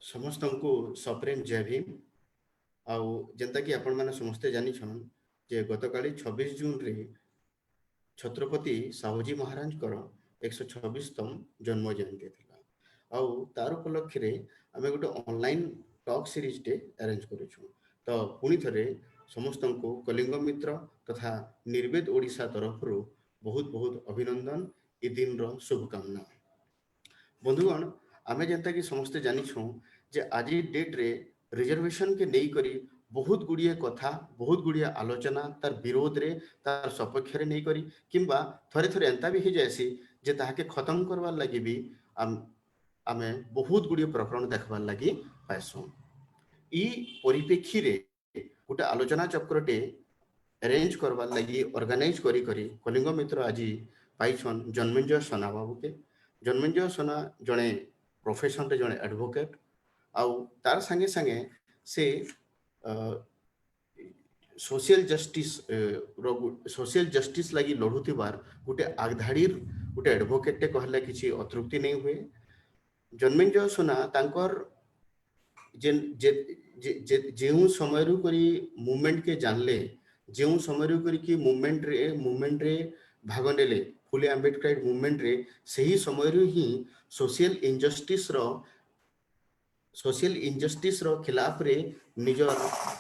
समस्त को सप्रेम जय भीम। आउ जेनता कि आपण मैंने समस्ते जानी जे गतकाली 26 जून रे छत्रपति साहूजी महाराज 126तम जन्म जयंती थिला। आउ तार उपलक्ष्य रे आमे गोटे ऑनलाइन टॉक सीरीज टे अरेंज करूछु। तो पुणी थरे समस्त को कलिंग मित्र तथा निर्वेद ओडिशा तरफ बहुत बहुत अभिनंदन। ए दिन रो शुभकामना। बंधुगण आमे जेनता कि समस्ते जानिछुं जे आज डेट रे रिजर्वेशन के नहीं करी बहुत गुड़िए कथा बहुत गुड़िए आलोचना तार विरोध रे तार सपक्ष रे नहीं करी किंबा थरे थरे एंता भी हो जाएसी जे ताहाके खत्म करवार लगी भी आमे बहुत गुड़िए प्रकरण देखबार लगी पाइसुं। ई परिप्रेक्षी रे गोटे आलोचना चक्रटे अरेंज करवार लगी ऑर्गेनाइज करी करी कलिंग मित्र आज पाइछन जन्मेंजय सोना बाबू के। जन्मेंजय सोना जड़े प्रोफेशन रे जड़े एडवोकेट आउ तार संगे संगे से सोशल जस्टिस लगी लड़ुथिबार गोटे आगधाड़ीर गोटे एडवोकेट कहले किसी अतृप्ति नहीं हुए। जन्मेंजय सोना तांकर जे जे जे जेउ समय रु करी मूवमेंट के जानले जेउ समय रु करी कि मूवमेंट रे भाग नेले फुले आंबेडकर मूवमेंट रे सही समय रु ही सोशल इनजस्टिस रो खिलाफ रे निजर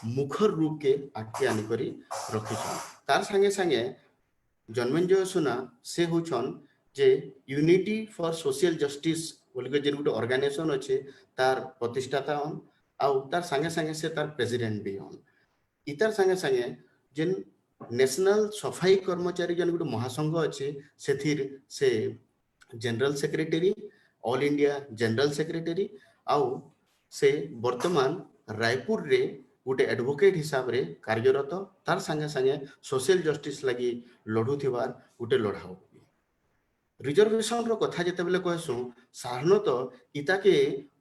मुखर रूप के आगे आनी करी रखिछन। तार संगे संगे जन्मेंजय सोना से होछन जे यूनिटी फॉर सोशल जस्टिस बोल के जेन गुटे ऑर्गेनाइजेशन अच्छे तार प्रतिष्ठाता हन आउ तार संगे संगे से तार प्रेसिडेंट भी हन। इतार संगे संगे जेन नेशनल सफाई कर्मचारी जन गुटे महासंघ अच्छे से general secretary all India general secretary आउ से वर्तमान रायपुर रे गोटे एडवोकेट हिसाब रे कार्यरत तार संगे संगे सोशल जस्टिस लगी लड़ुथिबार गोटे लड़ाऊ। रिजर्वेशन रो कथा जेते बेले कहसु साधारणतः इता के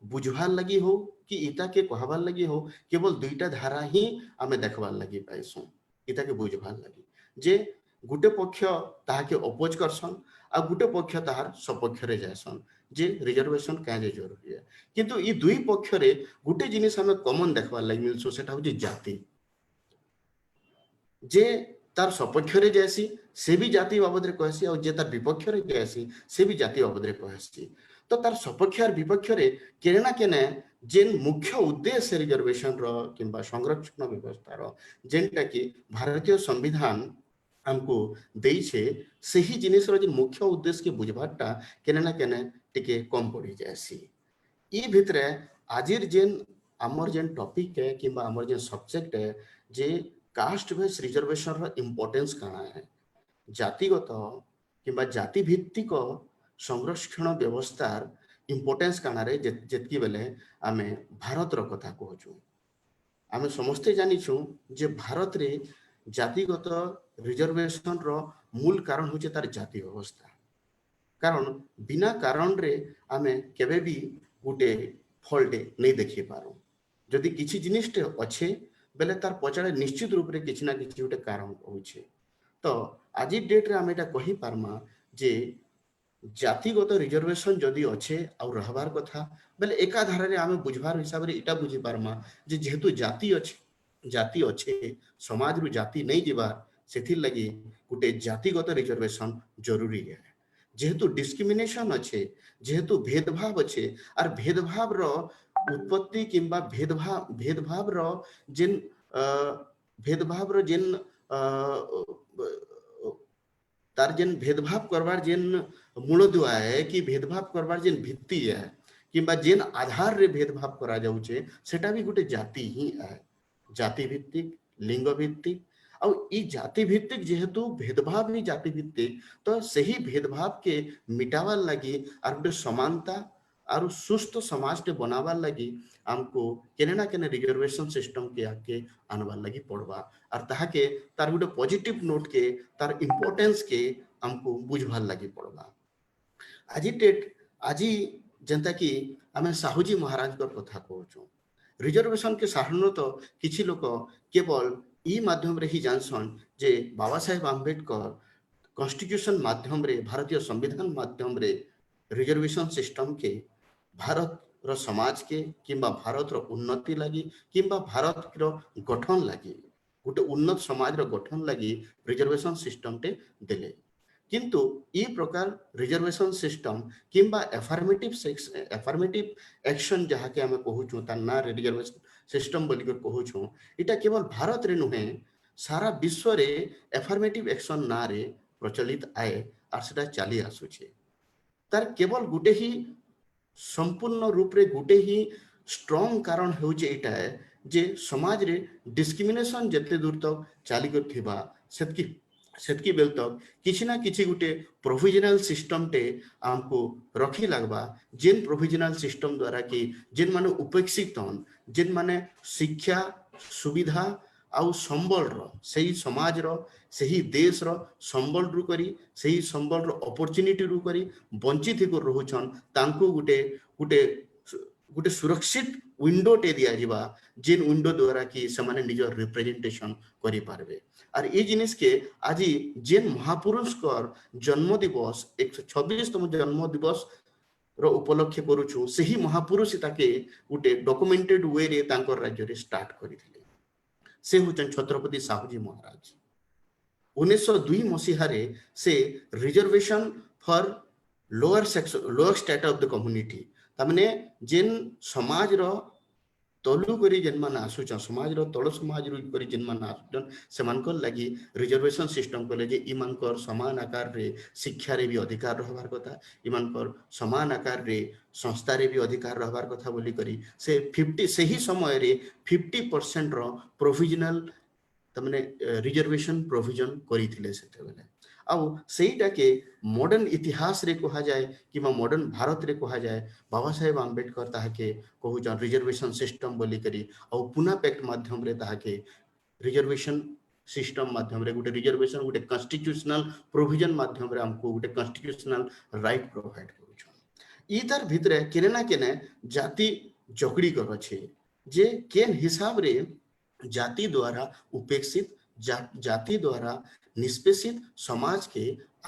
बुझवार लगी हो कि इता के कहबार लगी हो केवल दुईटा धारा ही आमे देखबार लगी पाइसु। इता के बुझवार लगी जे गुटे पक्ष ताहा के अपोज करसन आ गुटे पक्ष ताहार सपक्ष रे जायसन जे रिजर्वेशन काहे जरूरी है। किंतु ई दुई पक्ष रे गुटे जिनिस हमें कॉमन देखबार लगी मिलसु सेटा होची जाति। जे तार सपक्ष रे जायसी से भी जाति बाबद रे कहसी और जे तार विपक्ष रे जायसी से भी जाति बाबद रे कहसी। तो तार सपक्ष और विपक्ष रे केने ना केने जेन मुख्य उद्देश्य रिजर्वेशन रो किंबा संरक्षण व्यवस्था रो जेनटा कि भारतीय संविधान हमको देइछे सही जिनिस रो जे मुख्य उद्देश्य के बुझबाटा केने ना केने टिके कम पड़ी जायसी। ई भितरे आजिर जेन आमर जेन टॉपिक है किंबा आमर जेन सब्जेक्ट है जे कास्ट वाइज रिजर्वेशन रो इंपोर्टेंस काना है जातिगत किंबा जाति भित्तिक संरक्षण व्यवस्थार इंपोर्टेंस काना रे जेतकी बेले आमे भारत रो कथा कहछु। आमे समस्ते जानिछु जे भारत रे जातिगत रिजर्वेशन रो मूल कारण होचे तार जाति व्यवस्था। कारण बिना कारण रे आमे केबे भी गुटे फॉल्ट नहीं देखि पारो। जदि किछि जिनिसटे अच्छे बेले तार पछाड़े निश्चित रूप रे किछि ना किछि गुटे कारण होचे। तो आज डेट रे आमे एटा कहि पारमा जे जातिगत रिजर्वेशन जदि अच्छे और रहबार कथा बेले एका धारा रे आमे बुझबार हिसाब रे इटा बुझि पारमा जे जेहेतु जाति अच्छे समाज रु जाति नहीं जिबार सेथिर लगी गुटे जातिगत रिजर्वेशन जरूरी है। जेहेतु डिस्क्रिमिनेशन अच्छे जेहेतु भेदभाव अच्छे और भेदभाव रो उत्पत्ति किंबा भेदभाव रो जेन तार जेन भेदभाव करवार जेन मूलदुआ है कि भेदभाव करवार जेन भित्ति है किंबा जेन आधार रे भेदभाव करा जाउचे सेटा भी गुटे जाति ही है। जाति भित्तिक लिंग भित्तिक और ई जाति भित्तिक जेहेतु भेदभाव ही जाति भित्तिक तो सही भेदभाव के मिटावार लगी और गोटे समानता और सुस्थ समाज के बनावार लगी हमको केने ना केने रिजर्वेशन सिस्टम के आके आनवार लगी पड़वा और ताहा के तार गोटे पॉजिटिव नोट के तार इंपोर्टेंस के हमको बुझवार लगी पड़वा। आज जनता कि आमे साहूजी महाराज कर कथा कहूँ रिजर्वेशन के साधारणतः किछि लोक केवल ई माध्यम रे ही जानसन जे बाबा साहेब आंबेडकर कॉन्स्टिट्यूशन माध्यम रे भारतीय संविधान माध्यम रे रिजर्वेशन सिस्टम के भारत रो समाज के किंबा भारत रो उन्नति लगी किंबा भारत रो गठन लगी गोटे उन्नत समाज रो गठन लगी रिजर्वेशन सिस्टम टे देले किंतु ई प्रकार रिजर्वेशन सिस्टम किंबा एफर्मेटिव एक्शन जहाँ के आम कहूँ तार ना रिजर्वेशन सिस्टम बोलिक कहूँ इटा केवल भारत रे नुहे सारा विश्व रे एफर्मेटिव एक्शन ना रे प्रचलित आए और सेटा चली आसुचे तार केवल गुटे ही संपूर्ण रूप रे गुटे ही स्ट्रॉन्ग कारण होचे एटा है जे समाज रे डिस्क्रिमिनेशन जते दूर तक चाली कर थिबा सेतकी बेल तक किसी ना किसी गुटे प्रोविजनल सिस्टम टे आमको रखी लगबा जेन प्रोविजनल सिस्टम द्वारा कि जेन माने उपेक्षित हन जेन माने शिक्षा सुविधा आउ संबल रो सही समाज रो सही देश रो संबल रु करी सही संबल रो अपॉर्चुनिटी रु करी वंचित को रहुछन तांको गुटे गुटे गुटे सुरक्षित विंडो टे दिया जिबा जेन विंडो द्वारा कि समाने निजर रिप्रेजेंटेशन करि पारबे और ये जिनिस के आज जेन महापुरुष कर जन्म दिवस 126तम जन्म दिवस रो उपलक्ष्य करूछु सही महापुरुष ताके गुटे डॉक्यूमेंटेड वे रे तांकर राज्य रे स्टार्ट करिथिले से होचन छत्रपति साहूजी महाराज 1902 मसीहारे से reservation for lower section lower state of the community तमने जेन समाज रो तलु करी जेन मान आसुचन समाज रो तळ समाज रु करी जेन मान आसुचन सेमानकर लागि रिजर्वेशन सिस्टम कले जे इमानकर समान आकार रे शिक्षा रे भी अधिकार रहबार कथा इमानकर समान आकार रे संस्था रे भी अधिकार रहबार कथा बोली करी से 50 सही समय रे 50% रो प्रोविजनल तमने रिजर्वेशन प्रोविजन करिथिले सेते बेले आउ सेईटा के मॉडर्न इतिहास रे कहा जाए कि मॉडर्न भारत रे कहा जाए बाबा साहेब आंबेडकर ताहाके कहूचन रिजर्वेशन सिस्टम बोली करी आउ पुना पैक्ट माध्यम रे ताहाके रिजर्वेशन सिस्टम माध्यम रे गुटे रिजर्वेशन गुटे कॉन्स्टिट्यूशनल प्रोविजन माध्यम रे हमको गुटे कॉन्स्टिट्यूशनल राइट प्रोवाइड करूछन ई तार भितरे केने ना केने जाति जकड़ी कर अछि जे केन हिसाब रे जाति द्वारा उपेक्षित जाति द्वारा निष्पेषित समाज के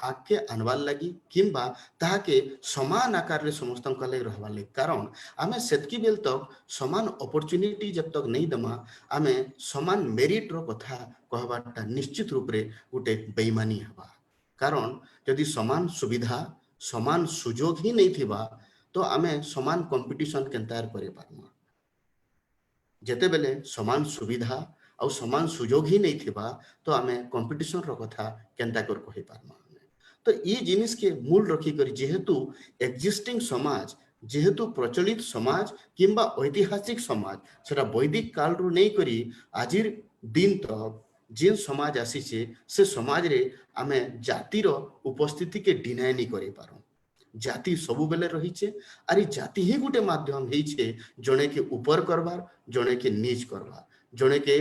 आगे आनवार लगी किंबा ताके समान आकार रे समस्त रहबार लगी कारण आमे सेतकी बेल तक समान अपॉर्चुनिटी जब तक नहीं दमा आमे समान मेरिट रो कथा कहबाटा निश्चित रूप रे गुटे बेईमानी हबा कारण यदि समान सुविधा समान सुजोग ही नहीं थिबा तो आमे समान कंपटीशन केंतार करे पारमा जेते बेले समान सुविधा और समान सुजोग ही नहीं थिबा तो आमे कंपटीशन रो कथा केंता कर कहि पारमा तो ये जिनिस के मूल रखी करी जेहेतु एक्जिस्टिंग समाज जेहेतु प्रचलित समाज किंबा ऐतिहासिक समाज सेटा वैदिक काल रु नहीं करी आजिर दिन तक जेन समाज आसीचे से समाज रे आमे जाति रो उपस्थिति के डिनाय नहीं करि पारो जाति सबु बेले रही छे अरे जाति ही गुटे माध्यम ही छे जने के ऊपर करबार जने के नीच करबार जने के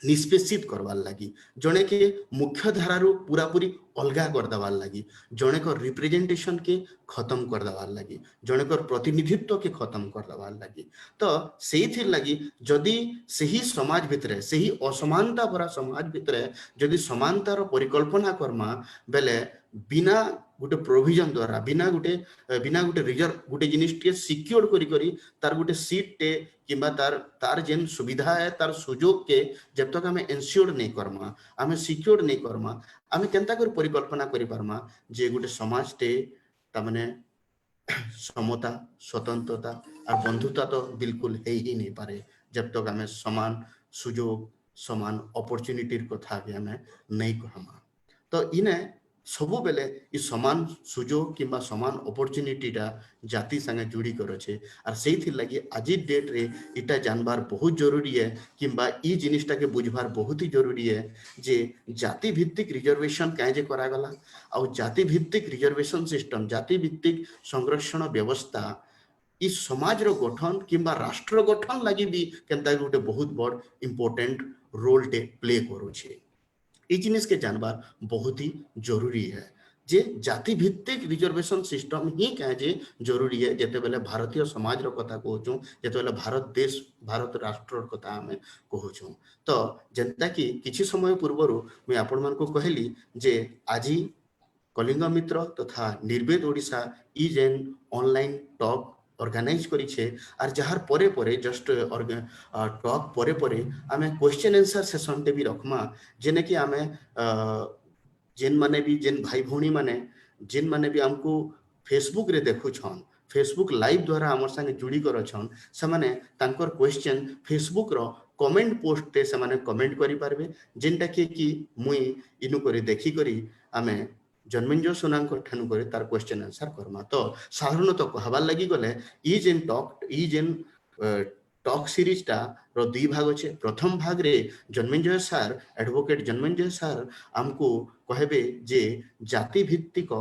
निष्पेषित करवार लगी जने के मुख्य धारारू पूरा पूरी अलगा कर दवार लगी जने को रिप्रेजेंटेशन के खत्म कर दवार लगी जने को प्रतिनिधित्व के खत्म कर दवार लगी तो सेही लगी जदि सही समाज भितरे सही असमानता भरा समाज भितरे जदि समानतार परिकल्पना करमा बेले बिना गुटे प्रोविजन द्वारा बिना गुटे रिजर्व गुटे जिनिस टे सिक्योर करी तार गुटे सीट टे किंबा तार जेन सुविधा है तार सुजोग के जब तक हमें एनश्योर नहीं करमा हमें सिक्योर नहीं करमा हमें केंता कर परिकल्पना करि पारमा जे गुटे समाज टे तमने समता स्वतंत्रता और बंधुता तो बिल्कुल है ही नहीं पारे जब तक हमें समान सुजोग समान अपॉर्चुनिटी कथा भी हमें नहीं कहमा तो इने सबु बेले इ समान सुजोग किंबा समान अपॉर्चुनिटीटा जाति संगे जुड़ी कर छे और सेही लगी आज डेट रे इटा जानबार बहुत जरूरी है किंबा इ जिनिसटा के बुझबार बहुत ही जरूरी है जे जाति भित्तिक रिजर्वेशन काहे जे करा गला और जाति भित्तिक रिजर्वेशन सिस्टम जाति भित्तिक संरक्षण व्यवस्था इस समाज रो गठन किंबा राष्ट्र गठन लगी भी केंता गोटे बहुत बड़ इंपोर्टेंट रोल टे प्ले करू छे ये जिनिस के जानबार बहुत ही जरूरी है जे जाति भित्तिक रिजर्वेशन सिस्टम ही कहे जे जरूरी है जेते बेले भारतीय समाज रो कथा कहूँ जेते बेले भारत देश भारत राष्ट्र कथा हमें कहूँ तो जेंता कि किछि समय पूर्वरु मैं आपण मन को कहली जे आजी कलिंग मित्र तथा निर्वेद ओडिशा ई जेन ऑनलाइन टॉक ऑर्गेनाइज करिछे आर जहार परे परे जस्ट टॉक परे परे आमे क्वेश्चन आंसर सेशन टे भी रखमा जेने कि आमे जेन माने भी जेन भाई भौणी माने जेन माने भी हमको फेसबुक रे देखु छन फेसबुक लाइव द्वारा हमर संगे जुड़ी कर छन से माने तांकर क्वेश्चन फेसबुक रो कमेंट पोस्ट ते से माने कमेंट करि पारबे जेनटा कि मुई इनु करी देखि करी आमे जन्मेंजय सोनांकर ठानु करे तार क्वेश्चन आंसर करमा तो साधारणतः कहबार लगी गले ई जेन टॉक सीरीज टा रो दुई भाग अच्छे प्रथम भाग रे Janmejay sir advocate Janmejay sir हमको कहबे जे जाति भित्तिक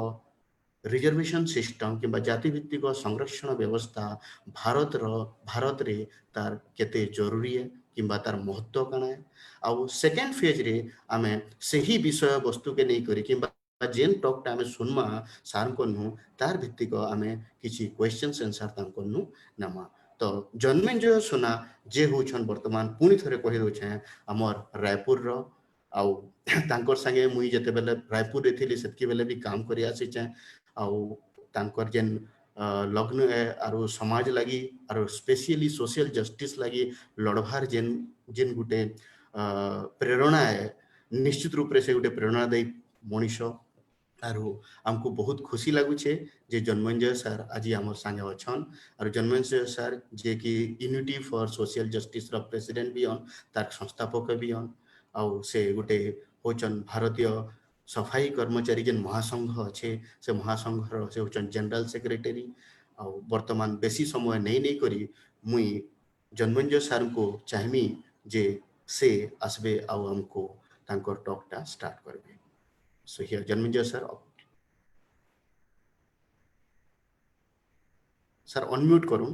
रिजर्वेशन सिस्टम कि जाति भित्तिक संरक्षण व्यवस्था भारत रे तार केते जरूरी है कि तार महत्व काना है आउ सेकेंड फेज रे आमे सही विषय वस्तु के नहीं करी कि जेन टॉक टा आमे सुनमा सार को तार भित्तिक आमे किछि क्वेश्चंस आंसर तांको नामा तो जन्मेंजय सोना जे होछन वर्तमान पुनी थरे कहि दोछे हमर रायपुर रो आउ तांकर संगे मुई जते बेले रायपुर रे थिली सेतकी बेले भी काम करि आसी छै आउ तांकर जेन लग्न है आरो समाज लगी आरो स्पेशली सोशल जस्टिस लगी लड़भार जेन जेन गुटे प्रेरणा है निश्चित रूप से गुटे प्रेरणा दे मनीष आरो हमको बहुत खुशी लगुचे जे जन्मेंजय सर आज आम संगे अच्छन और जन्मेंजय सर जे कि यूनिटी फॉर सोशल जस्टिस रो प्रेसिडेंट भी हन तार संस्थापक भी हन आउ से गुटे होचन भारतीय सफाई कर्मचारी जेन महासंघ अच्छे से महासंघ से होचन जनरल सेक्रेटरी आ वर्तमान बेसी समय नहीं करी मुई जन्मेंजय सर को चाहमी जे से आसबे आउ हमको तांकर टॉक टा स्टार्ट करबे so here Janmejay sir sir unmute करूं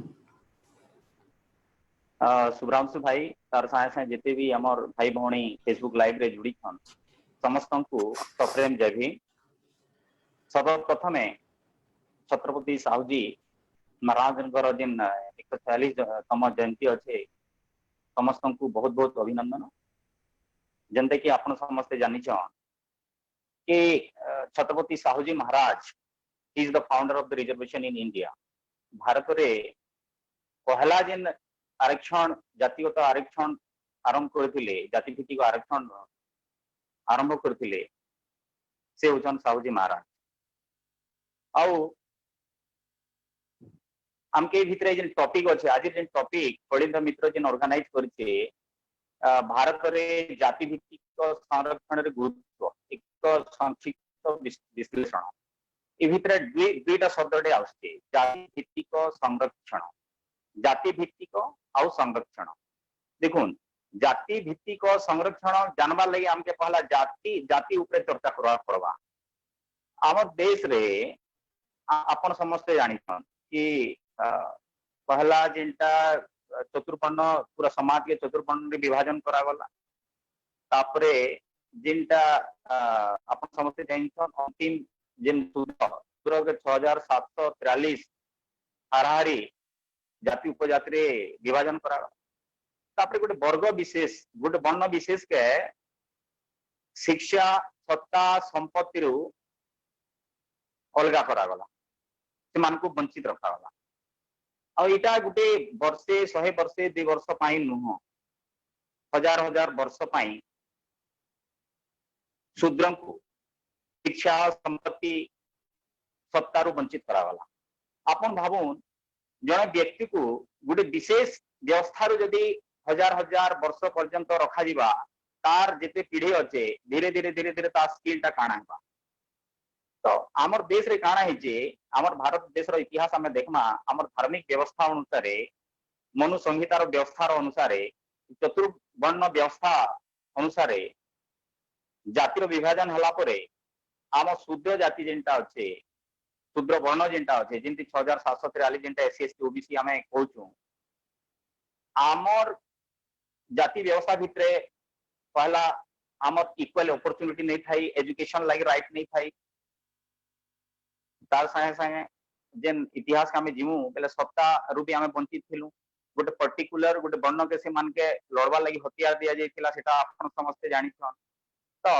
शुभ्रांशु भाई तार साहे जिते भी हमर भाई भौणी फेसबुक लाइव रे जुड़ी छन समस्त को सप्रेम जय भीम सर्वप्रथम छत्रपति साहू जी महाराज जिन 146तम जयंती अच्छे समस्त को बहुत बहुत अभिनंदन जनते कि आपण समस्ते जानी कि Chhatrapati Sahu ji Maharaj is the founder of the reservation in India Bharat रे पहला जिन आरक्षण जातिगत आरक्षण आरंभ करथिले जाति भित्तिक आरक्षण आरंभ करथिले से होचन साहूजी महाराज आउ हमके भितरे जिन टॉपिक अच्छे आज जिन टॉपिक कलिंद मित्र जिन ऑर्गेनाइज करछे भारत रे जाति भित्तिक संरक्षण रे गुरुत्व एक संक्षिप्त विश्लेषण ए भितरे दुईटा शब्दटे आउछे जाति भित्तिक संरक्षण जाति भित्तिक आउ संरक्षण देखुन जाति भित्तिक संरक्षण जानबार लगी हमके पहला जाति जाति ऊपर चर्चा करवा पड़वा आम देश रे आपण समस्ते जानिछन कि पहला जिनटा चतुर्वर्ण पूरा समाज के चतुर्वर्ण रे विभाजन करा गला तापरे जिनटा आपण समस्ते जानिछन अंतिम जिन सूत्र के 6743 हाराहारी जाति उपजाति रे विभाजन करा तापरे गोटे वर्ग विशेष गोटे वर्ण विशेष के शिक्षा सत्ता संपत्ति रु अलगा करा गला से मान को वंचित रखा गला आ इटा गोटे वर्षे 100 वर्षे 2 वर्ष पाई नुह हजार हजार वर्ष पाई शूद्र को शिक्षा संपत्ति सत्ता रु वंचित करा गला आपण भावुन जन व्यक्ति को गोटे विशेष व्यवस्था रु यदि हजार हजार वर्ष पर्यंत रखा जिबा तार जिते पीढ़ी अच्छे धीरे धीरे धीरे धीरे ता स्किल टा काना हेबा तो आमर देश रे काना है जे आमर भारत देश रो इतिहास हमें देखमा आमर धार्मिक व्यवस्था अनुसार मनु संहिता रो व्यवस्था रो अनुसार चतुर्वर्ण व्यवस्था अनुसार जाति रो विभाजन हला परे आम शूद्र जाति जेनटा अच्छे शूद्र वर्ण जेनटा अच्छे जेंति 6743 जेनटा एससी एसटी ओबीसी हमें कहूछु आमर जाति व्यवस्था भितरे पहला आमर इक्वल अपॉर्चुनिटी नहीं थाई एजुकेशन लागी राइट नहीं थाई तार संगे संगे जेन इतिहास का हमें जीवू बेले सत्ता रूपी हमें वंचित थिलु गोटे पर्टिकुलर गोटे वर्ण के से मान के लड़वा लगी हथियार दिया जाइथिला सेटा आपण समस्त जानि छन तो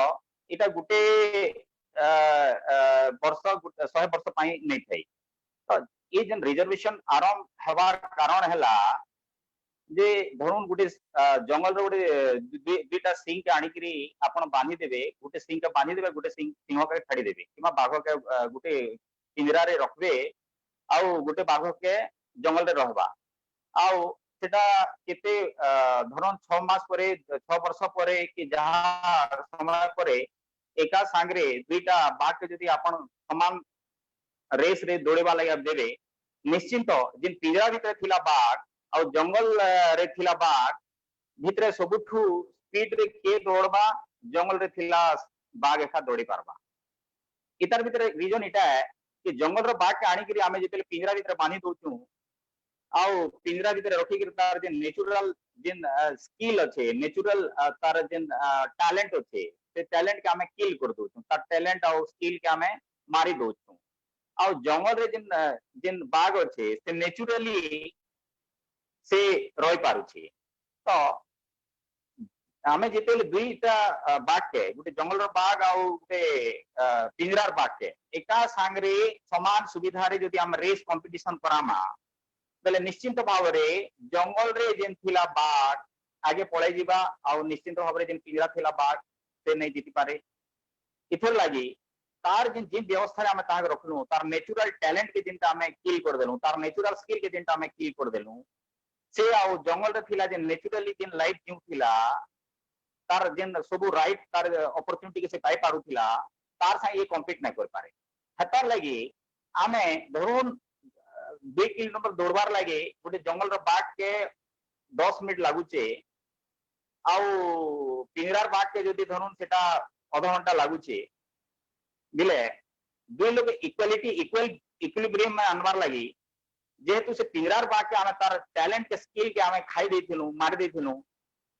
इटा गुटे वर्ष 100 वर्ष पाई नहीं थाई तो ये जन रिजर्वेशन आरंभ हबार कारण हैला जे धरुन गुटे जंगल रो गुटे दुईटा सिंह के आनिकरी आपण बांधी देबे गुटे सिंह के बांधी देबे गुटे सिंह के छाड़ी देबे किमा बाघ के गुटे पिंजरा रे रखबे आउ गुटे बाघ के जंगल रे रहबा आउ सेटा केते धरन 6 मास परे 6 वर्ष परे कि जहां समय परे एका सांगरे दुईटा बाघ के जदी आपण समान रेस रे दौड़ेबा लगे देबे निश्चिंत जिन पिंजरा भितर थिला बाघ और जंगल रे थिला बाघ भितरे सबुठू स्पीड रे के दौड़बा जंगल रे थिला बाघ एका दौड़ी पारबा इतार भितर रीजन इटा है कि जंगल रो बाघ के आनी करी आमे जेते पिंजरा भितर बांधी दोचू आउ पिंजरा भितर रखी कर तार जे नेचुरल जिन स्किल अच्छे नेचुरल तार जिन टैलेंट अच्छे से टैलेंट के आमे किल कर दोचू तार टैलेंट और स्किल के आमे मारी दोचू आउ जंगल रे जिन जिन बाघ अच्छे से नेचुरली से रही पारुछे तो आमे जेते दुईटा बाघ के गुटे जंगल रो बाघ आउ गुटे पिंजरार बाघ के एका सांगरे समान सुविधा रे जदी हम रेस कंपटीशन करामा बेले निश्चिंत भाव रे जंगल रे जेन थिला बाघ आगे पळे जिबा आउ निश्चिंत भाव रे जेन पिंजरा थिला बाघ से नहीं जीति पारे इथर लागी तार जिन जिन व्यवस्था रे हम ताग रखलु तार नेचुरल टैलेंट के जिनटा हमें किल कर देलु तार नेचुरल स्किल के जिनटा हमें किल कर देलु से आउ जंगल रे थिला जे नेचुरली जिन लाइफ जिउ थिला तार जिन सब राइट तार अपॉर्चुनिटी के से पाई पारुथिला तार सा ये कम्पीट नहीं कर पारे हतार लगी आमे धरुन 2 किलोमीटर दौड़बार लगे गोटे जंगल रो बाघ के 10 मिनट लागुचे आउ पिंजरार बाघ के जदी धरुन सेटा आधा घंटा लागुचे बिले दुई लोग इक्वालिटी इक्विलिब्रियम में अनबार लगी जेहेतु से पिंजरार बाघ के आमे तार टैलेंट के स्किल के आमे खाई देथिलु मार देथिलु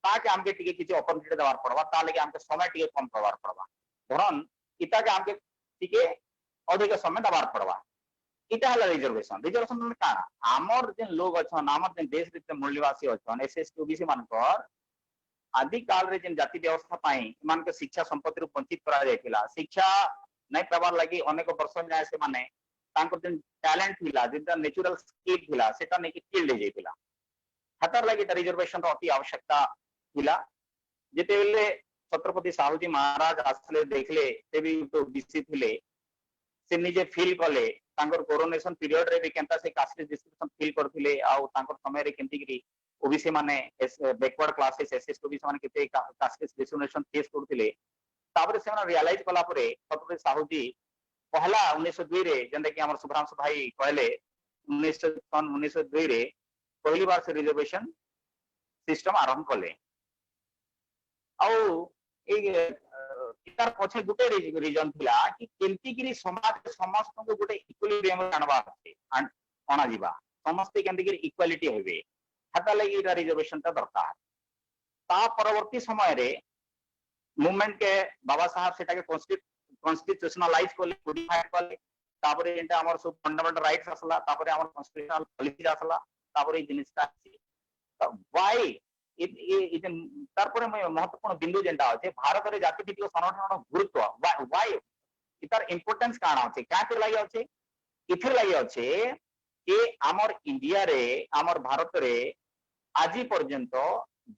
ताके हमके टिके किछि अपॉर्चुनिटी देवार पड़वा ता लगे हमके समय टिके कम देवार पड़वा धरन इता के हमके टिके अधिक समय देवार पड़वा इटा हला रिजर्वेशन रिजर्वेशन में काना हमर जेन लोग अछन हमर जेन देश रे मूलनिवासी अछन एसएसटी ओबीसी मानकर आदि काल रे जेन जाति व्यवस्था पाई मान के शिक्षा संपत्ति रु वंचित करा जायतिला शिक्षा नहीं पाबार लगी अनेक वर्ष जाय से माने तांकर जेन टैलेंट थिला जेन नेचुरल स्किल थिला सेटा नै कि किल ले जायतिला हतार लगी रिजर्वेशन रो अति आवश्यकता थिला जेते बेले छत्रपति साहूजी महाराज आसले देखले से भी तो बीसी थिले से निजे फील कले तांकर कोरोनेशन पीरियड रे भी केंता से कास्ट डिस्क्रिप्शन फील करथिले आ तांकर समय रे केंती गिरी ओबीसी माने बैकवर्ड क्लासेस एसएसटी ओबीसी माने केते कास्ट डिस्क्रिमिनेशन फेस करथिले तापर से माने रियलाइज कला परे छत्रपति साहूजी पहला 1902 रे जंदे कि हमर सुभ्रांशु भाई कहले 1902 रे पहली बार से रिजर्वेशन सिस्टम आरंभ कले आउ इतार पछे गुटे रीजन थिला कि केंती गिरी समाज समस्त को गुटे इक्विलिब्रियम जानबा আছে अना जीवा समस्त केंती गिरी इक्वालिटी हेबे हता लगी इटा रिजर्वेशन ता दरकार ता परवर्ती समय रे मूवमेंट के बाबा साहब सेटा के कॉन्स्टिट्यूशनलाइज करले कोडिफाई करले तापरे एंटा हमर सब फंडामेंटल राइट्स असला तापरे हमर कॉन्स्टिट्यूशनल पॉलिसी असला तापरे ई जिनिसटा अछि तो व्हाई तारपरे महत्वपूर्ण बिंदु जेंटा अछि भारत रे जाति भित्तिक संरक्षण गुरुत्व व्हाई इतार इंपोर्टेंस काना अछि का कर लागि अछि इथिर लागि अछि कि हमर इंडिया रे हमर भारत रे आजि पर्यंत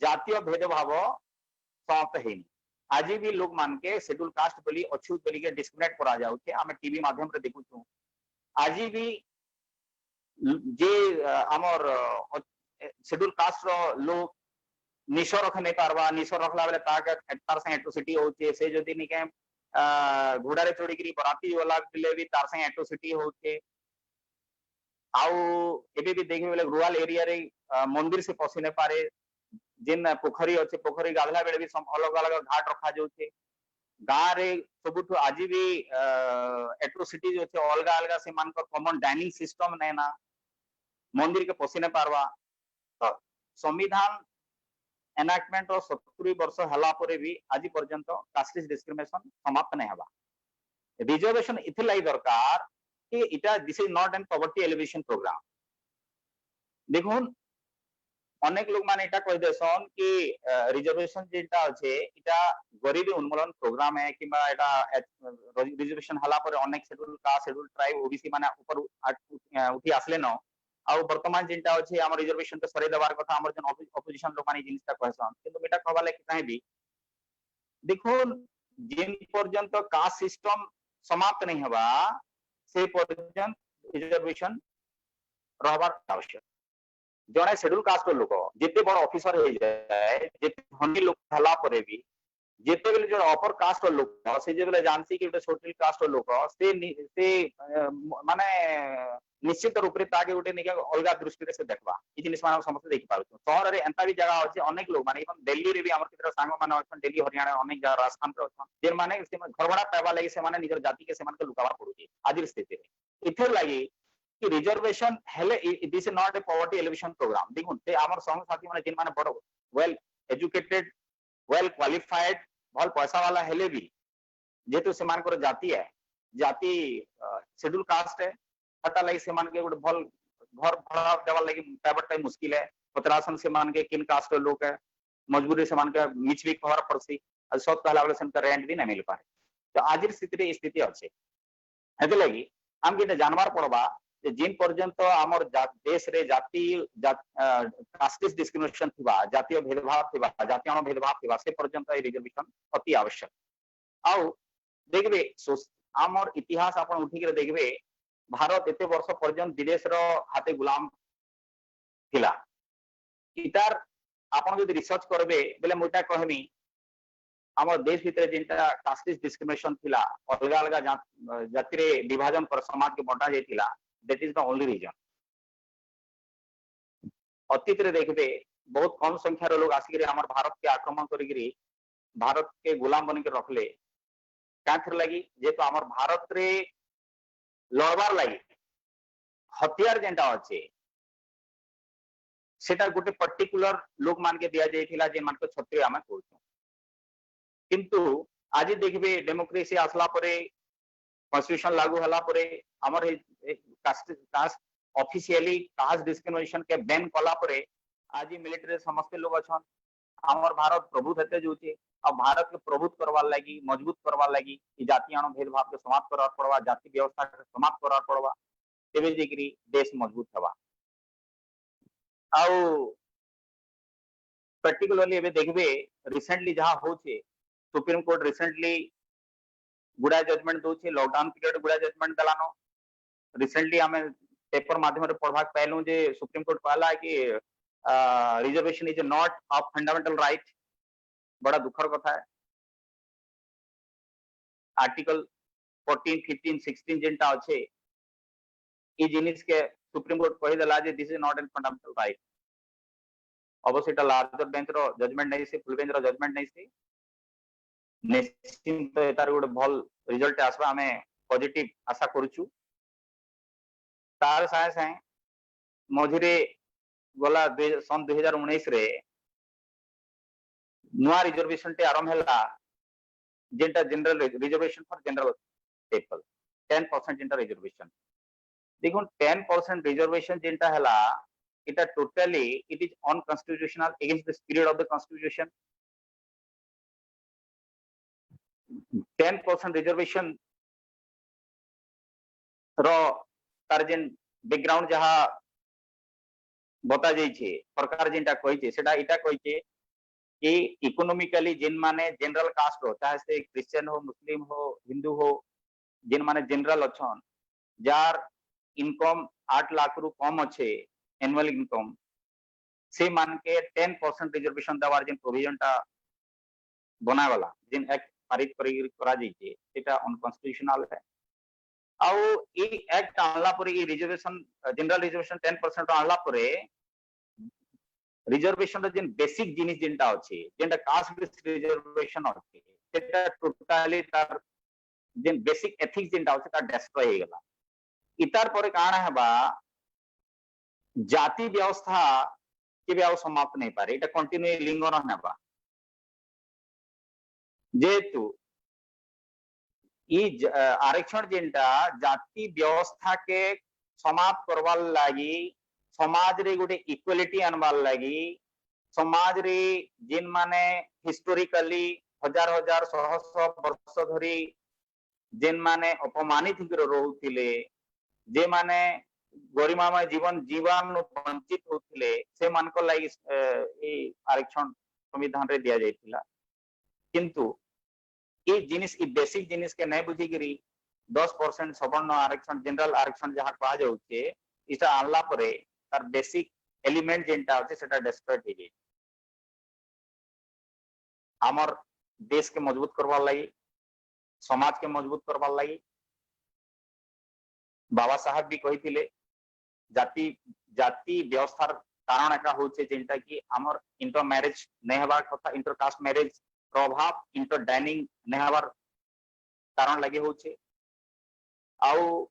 जातीय भेदभाव समाप्त हेनी आज भी लोग मान के शेड्यूल कास्ट बोली अछूत बोली के डिस्क्रिमिनेट करा जाउ के हम टीवी माध्यम रे देखु छु आज भी जे हमर शेड्यूल कास्ट रो लोग निशो रख नहीं पारबा निशो रखला बेले तार से एट्रोसिटी होचे से जदी नि के घोड़ा रे चढ़ी करी बराती वाला बिले भी तार से एट्रोसिटी होचे आउ एबे भी देखि बेले रूरल एरिया रे मंदिर से पसी ने पारे जिन पोखरी अच्छे पोखरी गाधला बेले भी अलग अलग घाट रखा जाउचे गाँ रे सबुठ आज भी एट्रोसिटी जो छे अलग अलग से मान कॉमन डाइनिंग सिस्टम नै ना मंदिर के पसी ने पारबा तो संविधान एनाक्टमेंट और 70 वर्ष हला परे भी आज पर्यंत कास्टिस डिस्क्रिमिनेशन समाप्त नहीं हवा रिजर्वेशन इथिलाई दरकार कि इटा this is not an poverty alleviation programme देखुन अनेक लोग माने इटा कह देसन कि रिजर्वेशन जेटा अच्छे इटा गरीबी उन्मूलन प्रोग्राम है कि एटा रिजर्वेशन हला पर अनेक schedule caste schedule tribe OBC माने ऊपर उठी आसले न आ वर्तमान जेटा अच्छे हम रिजर्वेशन तो सरे देवार कथा हमर जन अपोजिशन लोग माने जिनिसटा कहसन किंतु एटा कहबा लागि चाहेबी देखो जिन पर्यंत कास्ट सिस्टम समाप्त नहीं हवा से पर्यंत रिजर्वेशन रहबार आवश्यक जड़े शेड्यूल कास्ट लोक जिते बड़ ऑफिसर हो जाए जिते धनी लोक हला परे भी जिते बेले जो अपर कास्ट लोक से जे बेले जानसी कि शेड्यूल कास्ट लोक से माने निश्चित रूप रे ताके उठे निके अलगा दृष्टि से देखबा ई जिनिस मान समस्त देखि पारु शहर रे एंता भी जगह अछि अनेक लोग माने इवन दिल्ली रे भी हमर कितरा सांग माने अछन दिल्ली हरियाणा अनेक जगह राजस्थान रे अछन जे माने से घर भड़ा पाबा लागि से माने निजर जाति के से माने लुकावा पड़ुची आजिर स्थिति रे इथे लागि कि रिजर्वेशन हेले this is not a poverty alleviation programme देखुन ते हमर संग साथी माने जिन माने बड़ वेल एजुकेटेड वेल क्वालिफाइड भल पैसा वाला हेले भी जेतु से मान को जाति है जाति शेड्यूल कास्ट है हटा लगी से मान के गोटे भल घर भड़ा देवा लगी पाइबा टाइम मुश्किल है पतरासन से मान के किन कास्ट लोग है मजबूरी से मान के मिच भी खबर पड़सी और सब कहला वाले से रेंट भी नहीं मिल पाए तो आज स्थिति अच्छे एते लगी हम के जानवर पड़बा जिन पर्यंत आमर देश रे जाति कास्टिस डिस्क्रिमिनेशन थिबा जातीय भेदभाव थिबा जातीय भेदभाव थिबा से पर्यंत रिजर्वेशन अति आवश्यक आउ देखबे आमर इतिहास आपण उठी के देखबे भारत एते वर्ष पर्यंत विदेश रो हाथे गुलाम थिला इतार आपण यदि रिसर्च करबे बेले मोटा कहमी आमर देश भीतर जिनटा कास्टिस डिस्क्रिमिनेशन थिला अलग अलग जाति रे विभाजन पर समाज के बंटा जायतिला that is the only reason अतीत रे देखबे बहुत कम संख्या रो लोग आसी रे हमर भारत के आक्रमण करी गिरी भारत के गुलाम बन के रखले काथर लगी जे तो हमर भारत रे लड़बार लगी हथियार जेंटा अच्छे सेटा गोटे पर्टिकुलर लोग मान के दिया जाइथिला जे मान के छत्रे आमे कहू किंतु आज देखबे डेमोक्रेसी आसला परे कॉन्स्टिट्यूशन लागू हला परे हमर कास्ट ऑफिशियली कास्ट डिस्क्रिमिनेशन के बैन कला परे आज मिलिट्री समस्त लोग अछन हमर भारत प्रभुत्व हेते जोचे अब भारत के प्रभुत्व करवार लगी मजबूत करवार लगी ई जातीय भेदभाव के समाप्त करार पड़वा जाति व्यवस्था के समाप्त करार पड़वा तेबे जेकरी देश मजबूत हवा आउ पर्टिकुलरली एबे देखबे रिसेंटली जहां होचे सुप्रीम कोर्ट रिसेंटली गुड़ा जजमेंट दोचे लॉकडाउन पीरियड गुड़ा जजमेंट दलानो रिसेंटली हमें पेपर माध्यम रे पढ़वा पहलू जे सुप्रीम कोर्ट कहला कि reservation is not a fundamental right बड़ा दुखर कथा है आर्टिकल 14 15 16 जेंटा अच्छे ई जिनिस के सुप्रीम कोर्ट कहि देला जे this is not an fundamental right अवश्य एटा लार्जर बेंच रो जजमेंट नहीं से फुल बेंच रो जजमेंट नहीं से निश्चिंत एतार गोटे भल रिजल्ट आसबा हमें पॉजिटिव आशा करूछु तार साए साए मझिरे गला सन 2019 रे नुआ रिजर्वेशन टे आरंभ हैला जेंटा general reservation for general people 10% जेंटा रिजर्वेशन देखो 10% रिजर्वेशन जेंटा हैला इटा totally it is unconstitutional against the spirit of the constitution 10% reservation रो तार जेन बैकग्राउंड जहां बता जाइछे सरकार जेंटा कहिछे सेटा इटा कहिछे कि इकोनॉमिकली जिन माने जनरल कास्ट हो चाहे से क्रिश्चियन हो मुस्लिम हो हिंदू हो जिन माने जनरल अछन जार इनकम 8 लाख रु कम अच्छे एनुअल इनकम से मान के 10% रिजर्वेशन देवार जिन प्रोविजन टा बना वाला जिन एक्ट पारित करा जाइछे सेटा अनकॉन्स्टिट्यूशनल है आउ ई एक्ट आनला परे ई रिजर्वेशन जनरल रिजर्वेशन 10% आनला परे रिजर्वेशन जिन बेसिक जिनिस जिनटा अछि जेंटा कास्ट बेस्ड रिजर्वेशन अछि सेटा टोटली तार जिन बेसिक एथिक्स जिनटा अछि ता डिस्ट्रॉय हे गेला इतार परे काना हेबा जाति व्यवस्था के भी समाप्त नहीं पारे एटा कंटिन्यू लिंगर हेबा जेतु ई आरक्षण जेंटा जाति व्यवस्था के समाप्त करवार लगी समाज रे गोटे इक्वालिटी आनबार लगी समाज रे जिन माने हिस्टोरिकली हजार हजार शह शह वर्ष धरी जेन माने अपमानित रोते जे माने गरिमामय जीवन जीवन वंचित होते से मानक लगी आरक्षण संविधान रे दिया जाइथिला किंतु ये जिनिस बेसिक जिनिस के नहीं बुझीकरी 10% सवर्ण आरक्षण जनरल आरक्षण जहाँ कहा जाउछे इटा आनला परे तार बेसिक एलिमेंट जेनटा होचे सेटा डिस्ट्रॉय हो जाए आमर देश के मजबूत करवार लगी समाज के मजबूत करवार लगी बाबा साहब भी कही जाति जाति व्यवस्थार कारण एका होचे जेनटा कि आमर इंटर मैरिज नहीं हबार कथा इंटर कास्ट मैरिज प्रभाव इंटर डाइनिंग नहीं हबार कारण लगे होचे आउ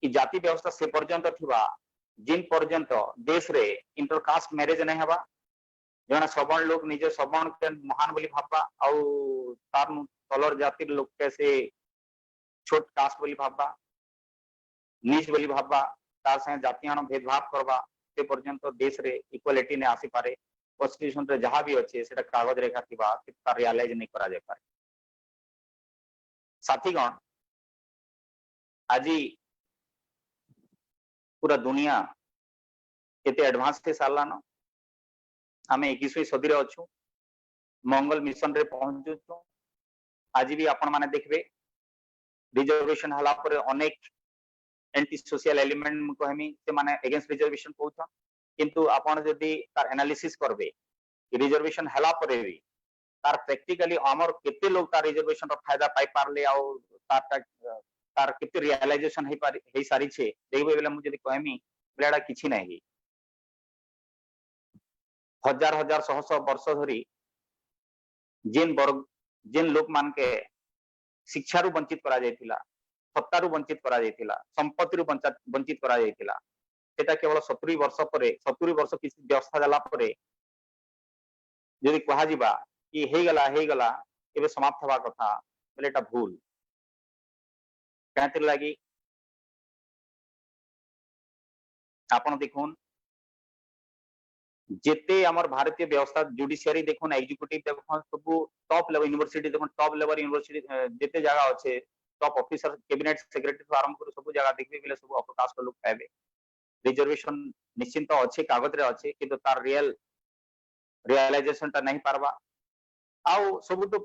कि जाति व्यवस्था से पर्यंत थिबा जिन पर्यंत देश रे इंटर कास्ट मैरिज नहीं हबा जने सवर्ण लोग निजे सवर्ण के महान बोली भाबा आउ तार तलर जातिर लोग कैसे छोट कास्ट बोली भाबा नीच बोली भाबा तार संगे जातियान भेदभाव करबा से पर्यंत देश रे इक्वालिटी ने आसी पारे कॉन्स्टिट्यूशन रे जहां भी अच्छे सेटा कागज रेखा थिबा तार रियलाइज नहीं करा जाय पारे साथीगण आज पूरा दुनिया केते एडवांस थे सालानो आमे 21वीं सदी रे अछु मंगल मिशन रे पहुंचुछु आज भी आपण माने देखबे रिजर्वेशन हला पर अनेक एंटी सोशल एलिमेंट कहमी से माने अगेंस्ट रिजर्वेशन कहउछन किंतु आपण जदी तार एनालिसिस करबे कि रिजर्वेशन हला पर भी तार प्रैक्टिकली हमर केते लोग तार रिजर्वेशन रो फायदा पाई पारले आ तार केते रियलाइजेशन हे सारी छे देखबे बेला मुझे कहमी बेला किछि नाही हजार हजार शह शह वर्ष धरी जिन लोक मान के शिक्षा रु वंचित करा जायतिला सत्ता रु वंचित करा जायतिला संपत्ति रु वंचित करा जायतिला सेटा केवल 70 वर्ष परे 70 वर्ष किसी व्यवस्था जाला परे यदि कहा जिबा कि हे गला एबे समाप्त हवा कथा बोले एटा भूल कहतिर लगी आपण देखुन जेते हमर भारतीय व्यवस्था जुडिशियरी देखुन एग्जीक्यूटिव देखुन सब टॉप लेवल यूनिवर्सिटी देखुन टॉप लेवल यूनिवर्सिटी जेते जगह अच्छे टॉप ऑफिसर कैबिनेट सेक्रेटरी तो आरंभ कर सब जगह देखबे बेले सब अवकाश लोग पाइबे रिजर्वेशन निश्चिंत अच्छे कागज रे अच्छे किंतु तार रियलाइजेशन ता नहीं पारबा आउ सब तो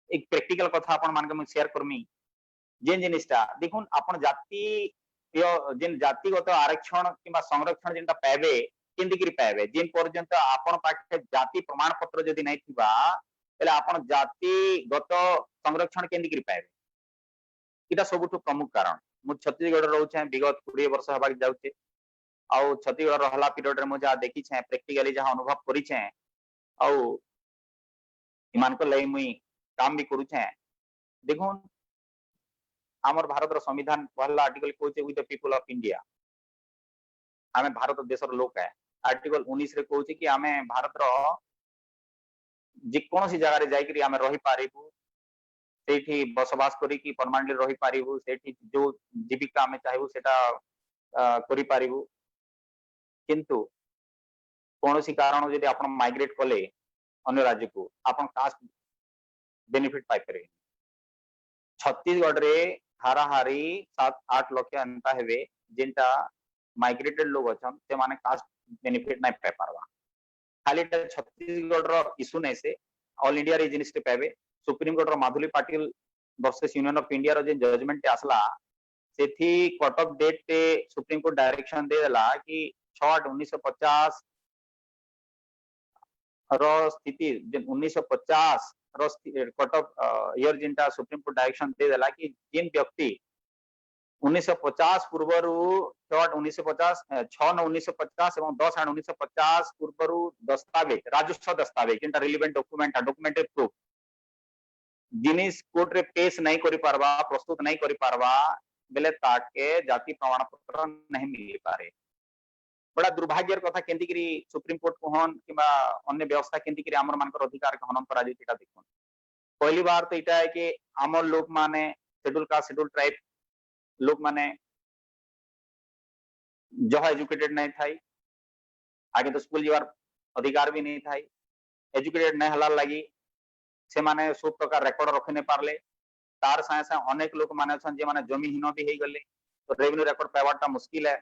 एक प्रैक्टिकल कथा आपण मान के मैं शेयर करमी जेन जिनिसटा देखुन आपण जाति जेन जातिगत आरक्षण किंबा संरक्षण जेनटा पाइबे केंदी करी पाइबे जेन पर्यंत आपण पाखे जाति प्रमाण पत्र जदी नहीं थिबा तले आपण जातिगत संरक्षण केंदी करी पाइबे इटा सबुठु प्रमुख कारण मु छत्तीसगढ़ रहउछे विगत 20 वर्ष हबा जाउछे आउ छत्तीसगढ़ रहला पीरियड रे मु जा देखि छे प्रैक्टिकली जहां अनुभव करि छे आउ इमान को लई मुई काम भी करू छे देखुन हमर भारत रो संविधान पहला आर्टिकल कहउछे with the people of India हमें भारत देशर लोक है आर्टिकल 19 रे कहउछे कि हमें भारत रो जे कोनोसी जगह रे जाई करी हमें रही पारिबु सेठी बसवास करी कि परमानेंटली रही पारिबु सेठी जो जीविका हमें चाहबु सेटा करी पारिबु किंतु कोनोसी कारण जदी आपण माइग्रेट कले अन्य राज्य को आपण कास्ट बेनिफिट पाई पारे छत्तीसगढ़ रे हाराहारी 7-8 लाख एंता हेबे जेंटा माइग्रेटेड लोग अछन से माने कास्ट बेनिफिट नहीं पाई पारबा खाली छत्तीसगढ़ रो इशू नहीं से ऑल इंडिया रे जिनिस पाइबे सुप्रीम कोर्ट रो Madhuri Patil versus union of India रो जे जजमेंट आसला सेथी कट ऑफ डेट पे सुप्रीम कोर्ट डायरेक्शन दे देला कि 6/8/1950 रो स्थिति 1950 रो कट ऑफ ईयर जिनटा सुप्रीम कोर्ट डायरेक्शन दे देला कि जिन व्यक्ति 1950 पूर्वरु 6/1950 6/1950 एवं 10/1950 पूर्वरु दस्तावेज राजस्व दस्तावेज जिनटा रिलेवेंट डॉक्यूमेंटरी प्रूफ जिनिस कोर्ट रे पेश नहीं करि पारबा प्रस्तुत नहीं करि पारबा बेले ताके जाति प्रमाण पत्र नहीं मिल पारे बड़ा दुर्भाग्यर कथा केंदी करी सुप्रीम कोर्ट को हन किबा अन्य व्यवस्था केंदी करी हमर मानकर अधिकार के हनन करा जेटा देखुन पहली बार तो इटा है कि हमर लोक माने शेड्यूल कास्ट शेड्यूल ट्राइब लोक माने जह एजुकेटेड नहीं थाई आगे तो स्कूल जीवार अधिकार भी नहीं थाई एजुकेटेड नहीं हलार लगी से माने सब प्रकार रेकर्ड रखि नहीं पारले तार साए साए अनेक लोक माने छन जे माने जमीहीन भी हे गले तो रेवेन्यू रेकर्ड पाइबाटा मुश्किल है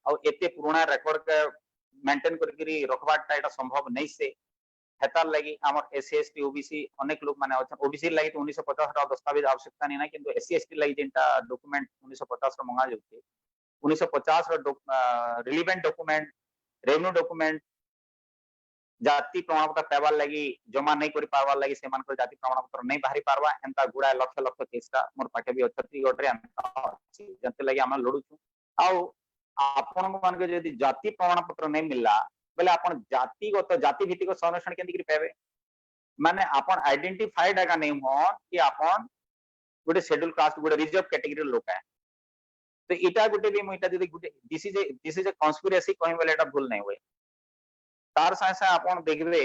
और एते पुराना रेकर्ड के मेंटेन करके रखबाटा एटा संभव नहीं से हेतार लगी हमर एससी एसटी ओबीसी अनेक लोग माने अछन ओबीसी लगी तो 1950 रा दस्तावेज आवश्यकता नहीं ना किंतु एससी एसटी लगी जेंटा डॉक्यूमेंट 1950 रा मंगा जउते 1950 रा रिलेवेंट डॉक्यूमेंट रेवेन्यू डॉक्यूमेंट जाति प्रमाण पत्र पाइबार लगी जमा नहीं कर पारबार लगी से मान जाति प्रमाण पत्र नहीं बाहरी पारबा एंता गुड़ा लक्ष लक्ष केसटा मोर पाखे भी छत्तीसगढ़ रे एंता अछि जंते लगी हम लड़ुछु आउ आपण मान के यदि जाति प्रमाण पत्र नहीं मिलला बोले आपण जातिगत जाति भित्तिक संरक्षण केंति करि पाबे माने आपण आइडेंटिफाइड आगा नहीं हो कि आपण गुटे शेड्यूल कास्ट गुटे रिजर्व कैटेगरी लोक है तो इटा गुटे भी मुइटा यदि गुटे दिस इज ए कॉन्स्पिरेसी कहि बोले एटा भूल नहीं होय तार साए साए आपण देखबे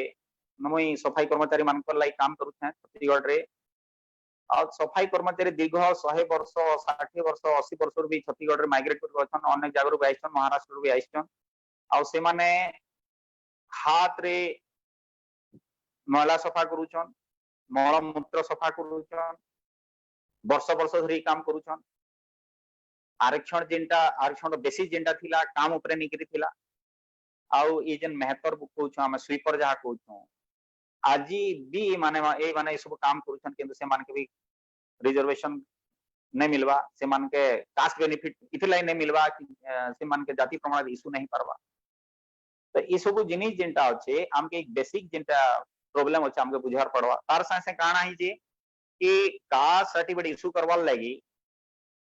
मुई सफाई कर्मचारी मानकर लाई काम करूछे छत्तीसगढ़ रे और सफाई कर्मचारी दीर्घ 100 वर्ष 60 वर्ष 80 वर्ष भी छत्तीसगढ़ रे माइग्रेट कर अछन अनेक जगह रे आइछन महाराष्ट्र रे आइछन आ से माने हाथ रे मैला सफा करूछन मल मूत्र सफा करूछन वर्ष वर्ष धरी काम करूछन आरक्षण बेसिस जेंटा थिला काम ऊपर निकरी थिला आउ ये जन मेहतर कहूँ आम स्वीपर जहाँ कहूँ आज भी माने ए माने सब काम करूछन किंतु से मान के भी रिजर्वेशन नहीं मिलवा से मान के कास्ट बेनिफिट इथिलाई नहीं मिलवा से मान के जाति प्रमाण इशू नहीं पारवा तो ये सब जिनिस जेंटा अच्छे आमके एक बेसिक जेंटा प्रॉब्लम अच्छे आमके बुझार पड़वा तार साथे काना ही जे कि कास्ट सर्टिफिकेट इशू करवार लगी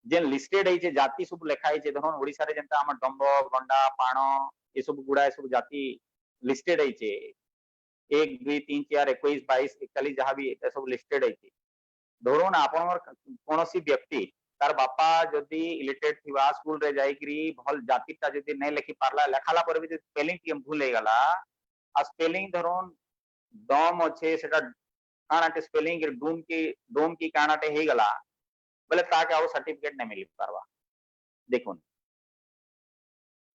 जेन लिस्टेड है जाति सब लेखा है धरन ओडिसा रे जेंटा हमर डंब गंडा पाण ये सब गुड़ा सब जाति लिस्टेड है 1 2 3 4 21 22 41 जहाँ भी सब लिस्टेड है धरन आपनर कोनोसी व्यक्ति तार बापा जदि इलिटरेट थिबा स्कूल रे जाईकरी भल जातिटा जदि नहीं लिखि पारला लेखाला पर भी स्पेलिंग टी भूल हे गला आ स्पेलिंग धरन दम अच्छे सेटा कानाटे स्पेलिंग डोम की कानाटे हे गला बोले ताके आउ सर्टिफिकेट नहीं मिल पारवा देखुन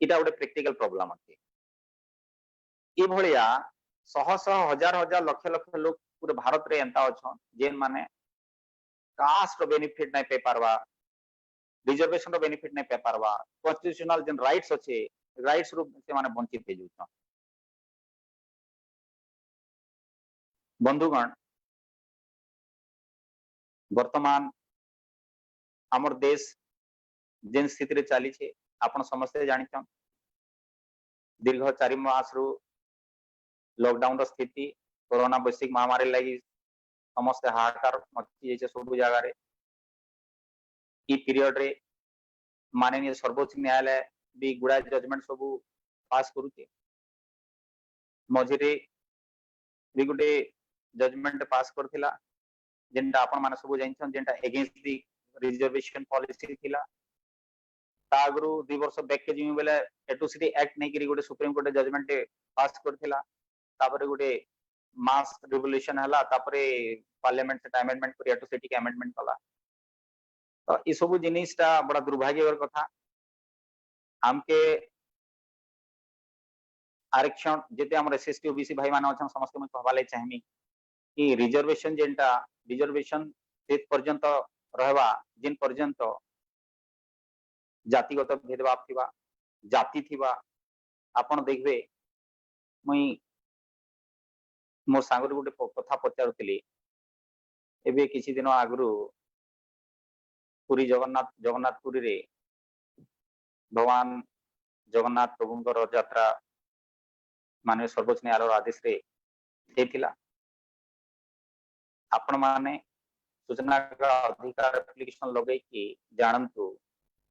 इटा गोटे प्रेक्टिकल प्रॉब्लम अच्छे ये भलिया शह शह हजार हजार लक्ष लक्ष लोग पूरे भारत रे एंता अछन जेन माने कास्ट बेनिफिट नहीं पे पारवा रिजर्वेशन रो बेनिफिट नहीं पे पारवा कॉन्स्टिट्यूशनल जेन राइट्स अच्छे राइट्स रूप से माने वंचित हे जुछन बंधुगण वर्तमान हमर देश जेन स्थिति रे चली छे आपण समस्ते जानिछन दीर्घ 4 मास रु लॉकडाउन स्थिति कोरोना वैश्विक महामारी लगी समस्त हाहाकार मची जाइए सब जगह रे ई पीरियड रे माननीय सर्वोच्च न्यायालय भी गुड़ा जजमेंट सब पास करुचे मझिरे भी गोटे जजमेंट पास करथिला जेंटा आपण माने सब जानिछन जेंटा अगेंस्ट दी रिजर्वेशन पॉलिसी थिला तागरु 2 वर्ष बैक के जिमि बेले एट्रोसिटी एक्ट नहीं करी गोटे सुप्रीम कोर्ट जजमेंट पास करथिला तापरे गोटे मास रिवोल्यूशन हला तापरे पार्लियामेंट से अमेंडमेंट करी एट्रोसिटी के अमेंडमेंट कला तो ये सब जिनिसटा बड़ा दुर्भाग्यकर कथा हमके आरक्षण जेते हमर एसएसटी ओबीसी भाई माने अछन समस्त में कहवाले चाहमी कि रिजर्वेशन जेंटा रिजर्वेशन से पर्यंत रहबा जिन पर्यंत जातिगत भेदभाव थिबा जाति थिबा आपण देखबे मुई मो सांगर गोटे कथा पचारुतली एबे किछि दिन आगरु पुरी जगन्नाथपुरी रे भगवान जगन्नाथ प्रभुंकर यात्रा माननीय सर्वोच्च न्यायालय आदेश रे हेतिला आपण माने सूचना का अधिकार एप्लिकेशन लगे कि जानतु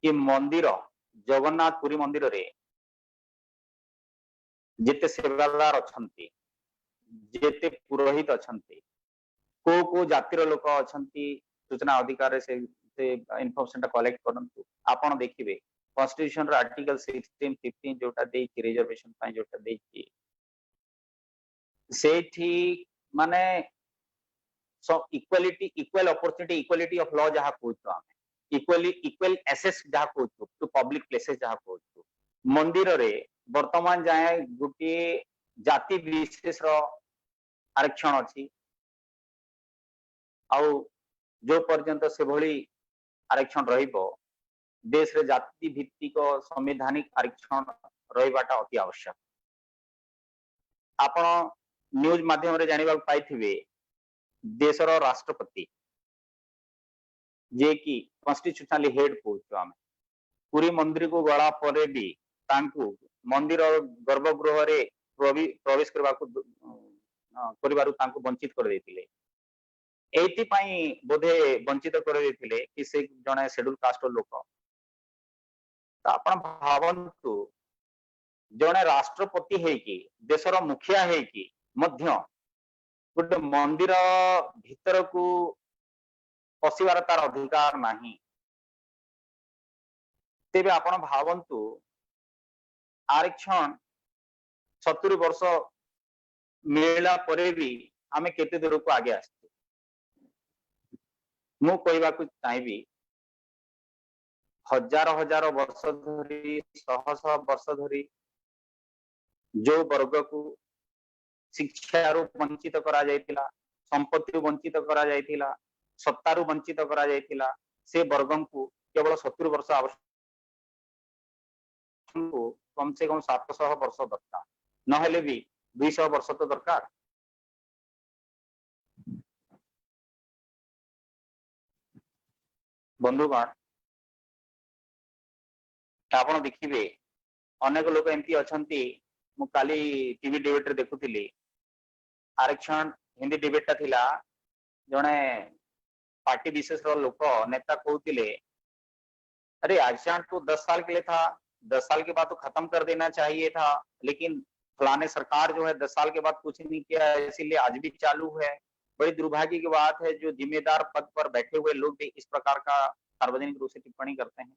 कि मंदिर जगन्नाथपुरी मंदिर रे जेते सेवादार अछंती जेते पुरोहित अछंती को जातिर लोक अछंती सूचना अधिकार से इनफॉरमेशन कलेक्ट करंतु आपण देखिबे कॉन्स्टिट्यूशन रो आर्टिकल 16 15 जोटा देछि रिजर्वेशन पय जोटा देछि सेठी माने सो equality equal opportunity equality of law जहा कहू हम इक्वल एक्सेस जहा कहू टू पब्लिक प्लेसेस जहा कहू मंदिर रे वर्तमान जाए गोटे जाति विशेष आरक्षण अच्छी आउ जो पर्यंत से भली आरक्षण रहिबो देश रे जाति भित्तिक संवैधानिक आरक्षण रहिबाटा अति आवश्यक। आपण न्यूज माध्यम रे जानिबा पाइथिबे देशर राष्ट्रपति जे कि कॉन्स्टिट्यूशनली हेड कहूछु आमे पुरी मंदिर को गला परे भी तांकु मंदिर गर्भगृह रे प्रवेश करबारु तांकु वंचित कर देथिले। एति पई बोधे वंचित कर देथिले कि से जने शेड्यूल कास्ट लोक। तो आपण भावन्तु जने राष्ट्रपति है कि देशर मुखिया है कि मध्य गोटे मंदिर भीतर को पशिबार तार अधिकार नाही। तेबे आपण भावन्तु आरक्षण 70 वर्ष मिलला परे भी आमे केते दूर को आगे आछे। मु कहबा को चाहबी हजार हजार वर्ष धरी शह शह वर्ष धरी जो वर्ग को शिक्षा रु वंचित करा जायतिला, संपत्ति वंचित करा जायतिला, सत्ता रु वंचित करा जायतिला, से वर्गम को केवल 70 वर्ष आवश्यक कम से कम 700 वर्ष दरकार नहेले भी 200 वर्ष तो दरकार। बंधुगण आपण देखिबे अनेक लोक एमती अछंती मु काली टीवी डिबेट रे देखुथिली आरक्षण हिंदी डिबेट थिला जने पार्टी विशेष रो लोक नेता कहूतिले अरे आरक्षण तो 10 साल के लिए था, 10 साल के बाद तो खत्म कर देना चाहिए था, लेकिन फलाने सरकार जो है 10 साल के बाद कुछ नहीं किया इसीलिए आज भी चालू है। बड़ी दुर्भाग्य की बात है जो जिम्मेदार पद पर बैठे हुए लोग भी इस प्रकार का सार्वजनिक रूप से टिप्पणी करते हैं।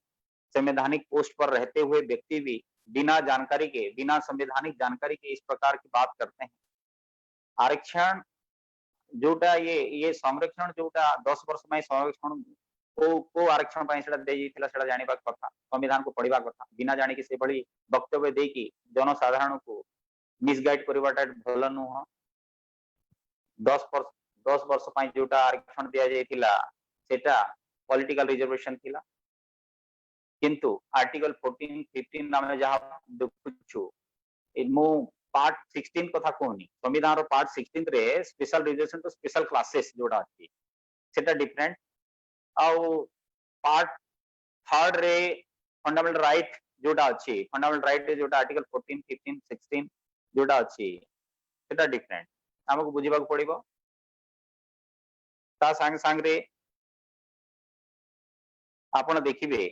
संवैधानिक पोस्ट पर रहते हुए व्यक्ति भी बिना जानकारी के, बिना संवैधानिक जानकारी के इस प्रकार की बात करते हैं। आरक्षण जोटा ये संरक्षण जोटा 10 वर्ष में संरक्षण को आरक्षण ପାଇଁ ସେଟା ଦେଇଥିଲା ସେଟା ଜାଣିବା କଥା, संविधान को पढ़िबा କଥା, बिना जानि कि से भली वक्तव्य दे कि जनसाधारण को मिसगाइड करबाटा भल नुह। 10 वर्ष ପାଇଁ जोटा आरक्षण दिया जायतिला सेटा पॉलिटिकल रिजर्वेशन थिला, किंतु आर्टिकल 14 15 नामे जहां देखुछु मु पार्ट 16 कथा कहनी संविधान रो पार्ट 16 रे स्पेशल रिजर्वेशन तो स्पेशल क्लासेस जोटा अछि सेटा डिफरेंट आउ पार्ट 3 रे फंडामेंटल राइट जोटा अछि फंडामेंटल राइट रे जोटा आर्टिकल 14 15 16 जोटा अछि सेटा डिफरेंट हमको बुझिबा को पड़िबो। ता संग संग रे आपण देखिबे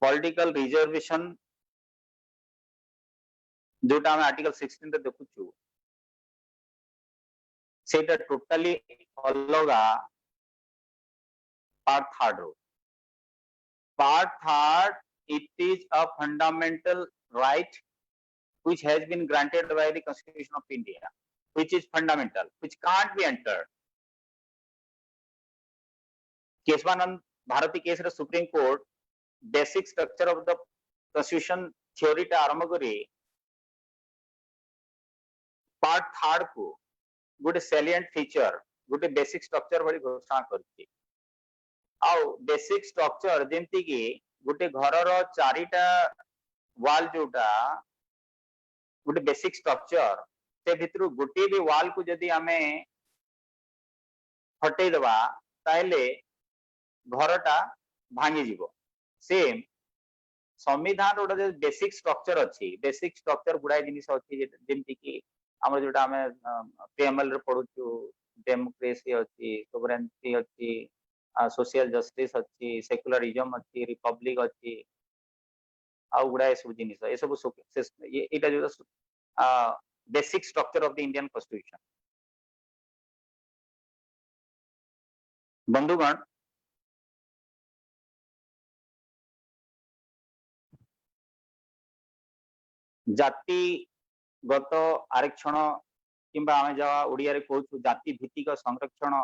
पॉलिटिकल रिजर्वेशन जोटा हम आर्टिकल 16 रे देखुछु सेटा टोटली अलगा पार्ट 3 रो। Part 3 it is a fundamental right which has been granted by the Constitution of India, which is fundamental, which can't be entered. Kesavananda Bharati case रे supreme court basic structure of the constitution theory टा आरंभ करी part 3 को गोटे salient feature गोटे basic structure भली घोषणा करछि। आउ बेसिक स्ट्रक्चर जेंति कि गोटे घर रो चारिटा वाल जोटा गोटे बेसिक स्ट्रक्चर से भितरु गोटे भी वाल को यदि हमें हटै दबा ताइले घरटा भांगी जीवो। सेम संविधान रो जो बेसिक स्ट्रक्चर अछि बेसिक स्ट्रक्चर गुडाय जिनिस अछि जेंति कि हमर जोटा हमें प्रीएमएल रे पढुछु डेमोक्रेसी अछि सोवरेनिटी अछि सोशल जस्टिस अच्छी सेक्युलरिज्म अच्छी रिपब्लिक अच्छी आउ गुडा सब जिनिस ए सब ये एटा जो basic structure of the Indian constitution. बंधुगण जातिगत आरक्षण किंबा आमे जा ओडिया रे कहू जाति भित्तिक संरक्षण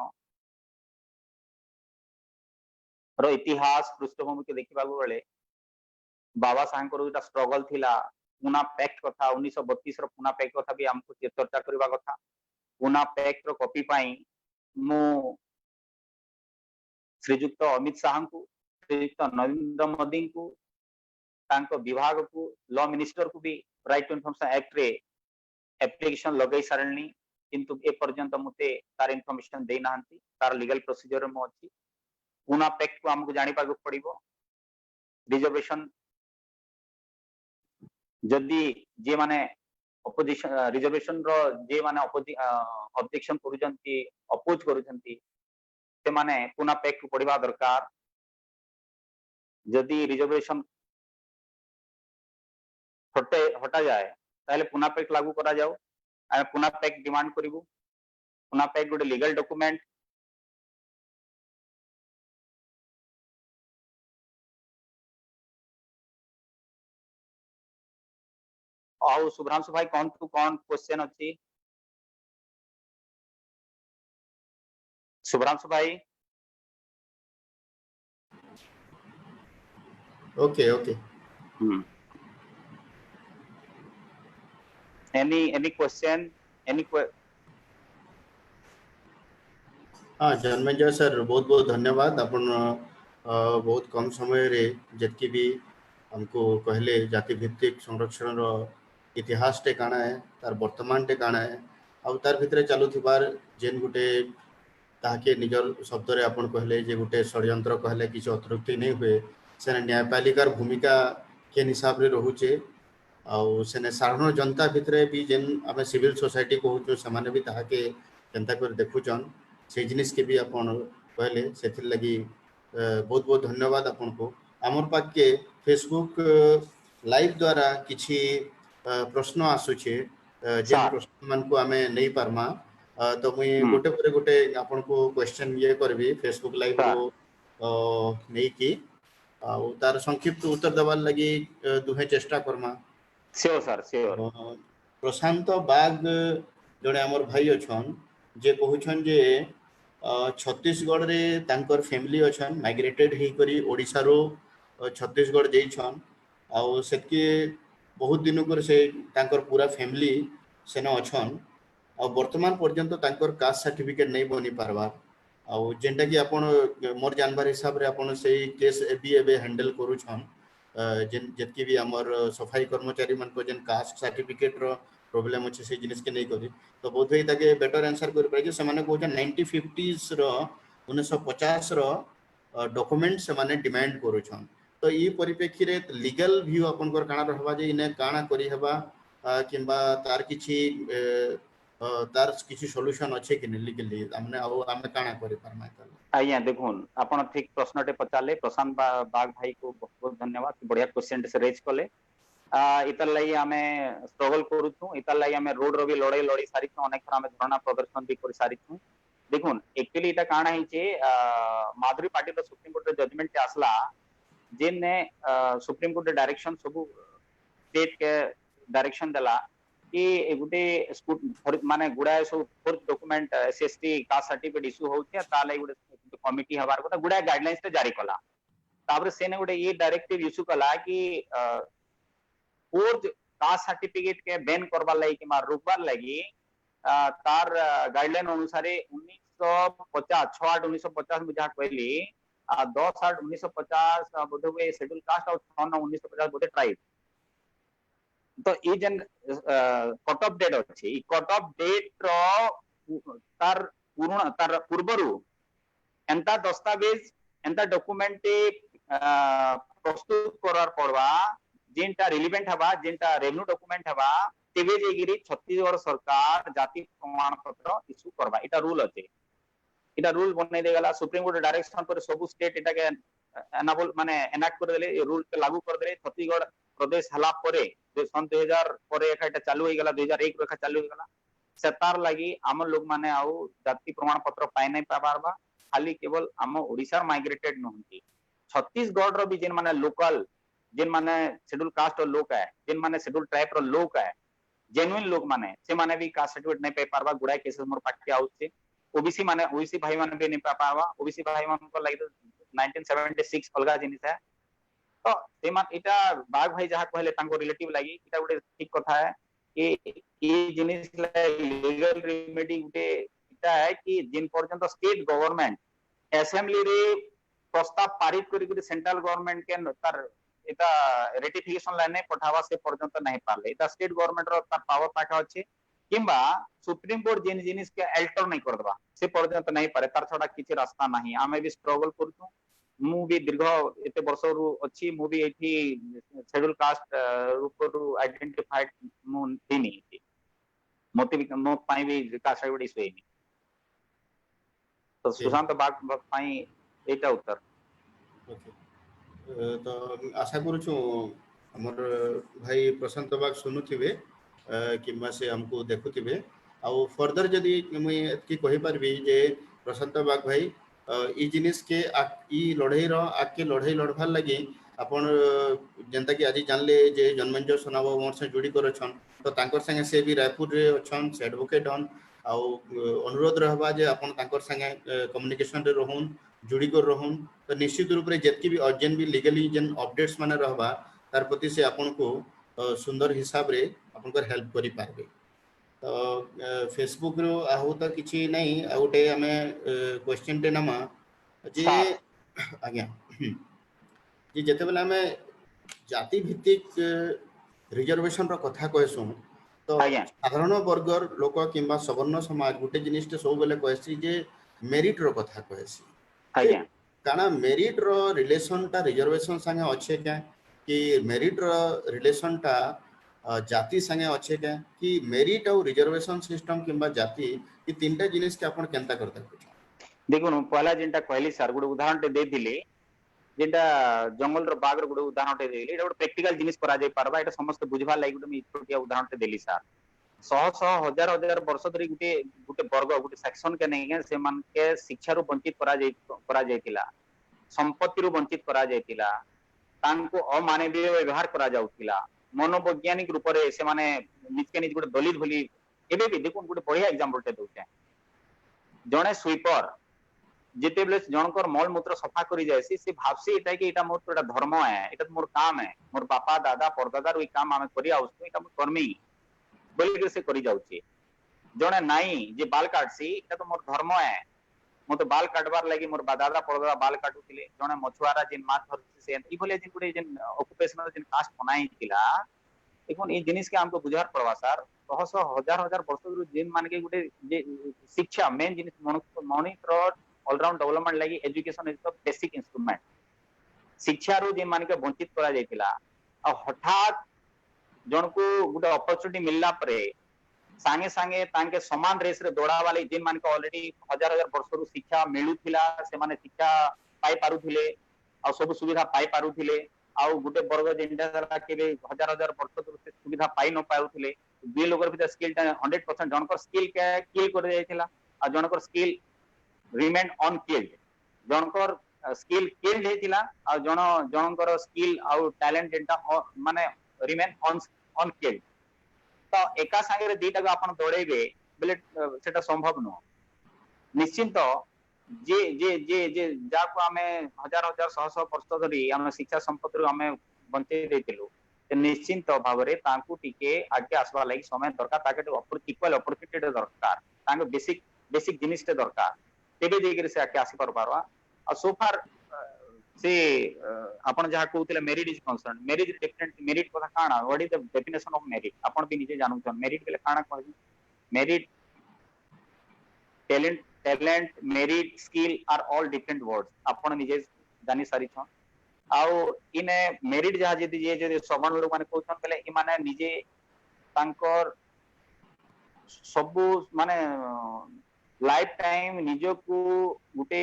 रो इतिहास पृष्ठभूमि के देखा बेले बाबा साहेब जो स्ट्रगल थिला पुना पैक्ट कथा 1932 रो पुना पैक्ट कथा भी हमको चर्चा करबा कथा पुना पैक्ट रो कॉपी पाई मु श्रीजुक्त अमित शाह को श्रीजुक्त नरेंद्र मोदी को तांको विभाग को लॉ मिनिस्टर को भी राइट टू इन्फॉर्मेशन एक्ट रे एप्लिकेशन लगै सारणी किंतु ए पर्यंत मते तार इन्फॉर्मेशन दे नाहंती तार लीगल प्रोसीजर में अछि पुना पैक्ट को हमको जानि पागु पड़िबो रिजर्वेशन जदि जे माने अपोजिशन रिजर्वेशन रो जे माने ऑब्जेक्शन करूजंती अपोज करूजंती से माने पुना पैक्ट को पढ़िबा दरकार जदि रिजर्वेशन हटा जाए ताहले पुना पैक्ट लागू करा जाओ आमे पुना पैक्ट डिमांड करिवु पुना पैक्ट गोटे लीगल डॉक्यूमेंट आउ शुभ्रांशु भाई कौन क्वेश्चन अछि शुभ्रांशु भाई okay okay any question any हाँ जन्मेजय सर बहुत बहुत धन्यवाद अपन बहुत कम समय रे जतकी भी हमको कहले जाति भित्तिक संरक्षण रो इतिहास टे काना है तार वर्तमान टे काना है आ तार भितरे चालू थिबार जेन गुटे ताके निजर शब्द रे अपन कहले जे गुटे षड्यंत्र कहले किछ अतृप्ति नहीं हुए से न्यायपालिकार भूमिका के हिसाब रे रहुचे आउ सेने साधारण जनता भितरे भी जेन आमे सिविल सोसाइटी कहूँ से भी ताके केनता कर देखुचन से जिनिस के भी अपन कहले से लगी बहुत बहुत धन्यवाद आपन को आमर पाक के फेसबुक लाइव द्वारा किछि प्रश्न आसुचे जेन प्रश्न मन को आमे नहीं पारमा तो मुई गोटे पर गोटे आपन को क्वेश्चन ये करबी फेसबुक लाइव को नहीं की तार संक्षिप्त उत्तर देवार लगी दुहे चेष्टा करमा श्योर सर श्योर प्रशांत बाग जड़े आमर भाई अच्छन जे कहउछन जे छत्तीसगढ़ रे तांकर फैमिली अच्छन माइग्रेटेड ही करी ओडिसा रो छत्तीसगढ़ जेइछन आउ सेतके बहुत दिन कर से तांकर पूरा फैमिली सेना अच्छन आ वर्तमान पर्यंत तांकर कास्ट सर्टिफिकेट नहीं बनी पारबार आउ जेंटा कि आपण मोर जानबार हिसाब रे आपण से केस एबी एबे हैंडल करूछन जेतकी भी आमर सफाई कर्मचारी मन को जेन कास्ट सर्टिफिकेट रो प्रॉब्लम अच्छे से जिनिस के नहीं करी तो बोध होई ताके बेटर आंसर कर पाए से माने कोजन 1950s रो 1950 रो डॉक्यूमेंट से माने डिमांड करूछन तो ई परिप्रेक्षी रे लीगल व्यू अपन कर काना रहबा जे इने काना करी हेबा किंबा तार किछि सॉल्यूशन अच्छे कि लीगली हमने आमे काना करि परमा आज्ञा देखुन आपण ठीक प्रश्नटे पचाले प्रशांत बाग भाई को बहुत बहुत धन्यवाद बढ़िया क्वेश्चन से रेज कले इतर लई आमे स्ट्रगल करूछु इतर लई आमे रोड रो भी लड़ाई लड़ी सारी छु अनेक थरा आमे धरना प्रदर्शन भी कर सारी छु देखुन एक्चुअली इटा काना है जे माधुरी पाटिल रो सुप्रीम कोर्ट रो जजमेंट आसला जेन ने सुप्रीम कोर्ट डायरेक्शन सब स्टेट के डायरेक्शन देला कि गुटे माने गुडाए सब fourth document SST caste certificate issue होउचे ताले गुटे कमिटी हबार কথা गुडाए गाइडलाइंस ते जारी कला तापर सेने गुटे ये डायरेक्टिव इशू कला कि फोर्थ कास्ट सर्टिफिकेट के बैन करबा लागि कि मार रोकबार लागि तार गाइडलाइन अनुसार 1950 6/8 1950 में जहां कहली 10/8 1950 बोधवे शेड्यूल कास्ट और 6/9 1950 बोधे ट्राइब तो ये जन कट ऑफ डेट अच्छी कट ऑफ डेट रो तार पूर्ण तार पूर्वरु एंता दस्तावेज एंता डॉक्यूमेंट प्रस्तुत करार पड़वा जेनटा रिलेवेंट हवा जेनटा रेवेन्यू डॉक्यूमेंट हवा तेबे जेगिरी छत्तीसगढ़ सरकार जाति प्रमाण पत्र इशू करवा इटा रूल अछि इटा रूल बनै देगला सुप्रीम कोर्ट डायरेक्शन पर सब स्टेट इटा के एनाबल माने एनाक्ट कर देले ये रूल के लागू कर देले छत्तीसगढ़ प्रदेश हला परे सन 2000 परे एटा चालू हो गला 2001 रेखा चालू हो गला सेतार लागि हम लोग माने आउ जाति प्रमाण पत्र पाइ नै पाबारबा खाली केवल हम ओडिसा माइग्रेटेड नहंती छत्तीसगढ़ रो भी जेन माने लोकल जेन माने शेड्यूल कास्ट और लोक है जेन माने शेड्यूल ट्राइब रो लोक है जेन्युइन लोक माने से माने भी कास्ट सर्टिफिकेट नै पाइ पारबा गुडाय केसेस मोर पाके आउचे ओबीसी माने ओबीसी भाई माने भी नै पाइ पारबा ओबीसी भाई मान को लागि 1976 अलगा जिनिस है तो इटा बाघ भाई जहाँ कहले रिलेटिव लगी इटा गोटे ठीक कथा है कि ये जिनिस लीगल रेमेडी गोटे इटा है कि जिन पर्यंत स्टेट गवर्नमेंट असेंबली रे प्रस्ताव पारित करी सेंट्रल गवर्नमेंट के तार इटा रेटिफिकेशन लाइन पठावा से पर्यंत नहीं पाले इटा स्टेट गवर्नमेंट रो तार पावर पाखा अच्छे किंबा सुप्रीम कोर्ट जिन जिनिस के अल्टर नहीं करदबा से पर्यंत नहीं पारे तार छडा किछि रास्ता नहीं आमे भी स्ट्रगल करछु मु भी दीर्घ एते वर्ष रु अछि मु भी एठी शेड्यूल कास्ट रूप रु आइडेंटिफाइड मु दिनी मोते भी मो पाई भी कास्ट आइडेंटिटी सेनी तो सुशांत बाग पाई एटा उत्तर तो आशा करूछु हमर भाई प्रशांत बाग सुनुथिबे किंबा से हमको देखुथिबे आउ फर्दर जदी मुई की कहि परबी जे प्रशांत बाग भाई ई जिनिस के ई लड़ाई रो आके लड़ाई लड़वार लगी अपन जनता कि आज जानले जे जनमंच सुनाव मोर से जुड़ी कर छन तो तांकर संगे से भी रायपुर रे छन से एडवोकेट हन आउ अनुरोध रहबा जे अपन तांकर संगे कम्युनिकेशन रे रहून जुड़ी कर रहून तो निश्चित रूप रे जतकी भी अर्जेंट भी लीगली जन अपडेट्स माने रहबा तार प्रति से अपन को सुंदर हिसाब रे अपन को हेल्प करि पारबे तो फेसबुक रो आहू तो किछि नहीं आउटे हमें क्वेश्चन टे नमा जे आज्ञा जे जते बेला हमें जाति भित्तिक रिजर्वेशन रो कथा कहसु तो साधारण वर्गर लोक किंबा सवर्ण समाज गुटे जिनिस सब बेले कहसी जे मेरिट रो कथा कहसी काना मेरिट रो रिलेशन टा रिजर्वेशन संगे अच्छे क्या कि मेरिट रो रिलेशन टा जाति संगे अच्छे क्या कि मेरिट और रिजर्वेशन सिस्टम किंबा जाति ये तीनटा जिनिस के आपण केनता करता देखो पहला जिनटा कहली सर गुड उदाहरण टे दे दिले जेटा जंगल रो बाग रो गुड उदाहरण टे देली एटा प्रैक्टिकल जिनिस करा जाय पारबा एटा समस्त बुझवा लागि गुड मी छोटिया उदाहरण टे देली सर सौ सौ हजार हजार वर्ष धरि गुटे गुटे वर्ग गुटे सेक्शन के नहीं से मान के शिक्षा रो वंचित करा जायतिला संपत्ति रो वंचित करा जायतिला तांको अमानवीय व्यवहार करा जाउतिला मनोवैज्ञानिक रूप रे से माने निजके निज गुटे दलित भली एबे भी देखो गुटे बढ़िया एग्जांपल टे दोचे जणे स्वीपर जेते बेले जनकर मल मूत्र सफा करी जायसी से भाबसी एटा कि एटा मोर एटा धर्म है एटा मोर काम है मोर बापा दादा परदादा रो काम आमे करी आउछु एटा मोर कर्मी बोली से करी जाउची जणे नाई जे बाल काटसी एटा तो मोर धर्म है मो तो बाल काटबार लागि मोर दादा परदादा बाल काटुतिले जणे मछुआरा जिन माछ धरसी से ई भले जिन गुटे जिन ऑक्युपेशनल जिन कास्ट बनाई थिला देखोन ई जिनिस के हमको बुझार पड़वा सर सौ सौ हजार हजार वर्ष जिन मान के गुटे जे शिक्षा मेन जिनिस मनुष्य ऑलराउंड डेवलपमेंट लगी education is the basic instrument शिक्षा रो जे मान के वंचित करा जायतिला आ हठात जन को गुटे अपॉर्चुनिटी मिलला परे सांगे सांगे तांके समान रेस रे दौड़ा वाले जिन मान के ऑलरेडी हजार हजार वर्ष रु शिक्षा मिलुथिला से माने शिक्षा पाई पारुथिले आ सब सुविधा पाई पारुथिले आ गुटे वर्ग जिनटा दरा के हजार हजार वर्ष रु सुविधा पाई न पाउथिले दुई लोगर भीतर स्किल 100% जनकर स्किल के किल कर जायतिला आ जनकर स्किल रिमेन अनकिल्ड जनकर स्किल किल्ड हेतिला आ जनकर स्किल आउ टैलेंट जेंटा माने रिमेन अनकिल्ड तो एका संगे दीटा को आपण दौड़ेबे बेले सेटा संभव न निश्चित जे जे जे जे जाको हमें हजार हजार सौ सौ वर्ष धरी हम शिक्षा संपत्ति हमें बंचे देतिलु निश्चित भाव रे तांकु टिके आगे आसबा लागि समय दरकार ताके इक्वल अपॉर्चुनिटी दरकार तांको बेसिक बेसिक जिनिस ते दरकार तेबे देकर से आके आसी पारबा आ सो फार से आपण जहा कहउतले merit is concern merit different merit कथा काना what is the definition of merit आपण भी निजे जानउ छन मेरिट बेले काना कहबी merit talent merit skill are all different words आपण निजे जानि सारी छन आउ इने मेरिट जहा जदी जे समान लोग माने कहउछन बेले इ माने निजे तांकर सब माने लाइफ टाइम निजो को गुटे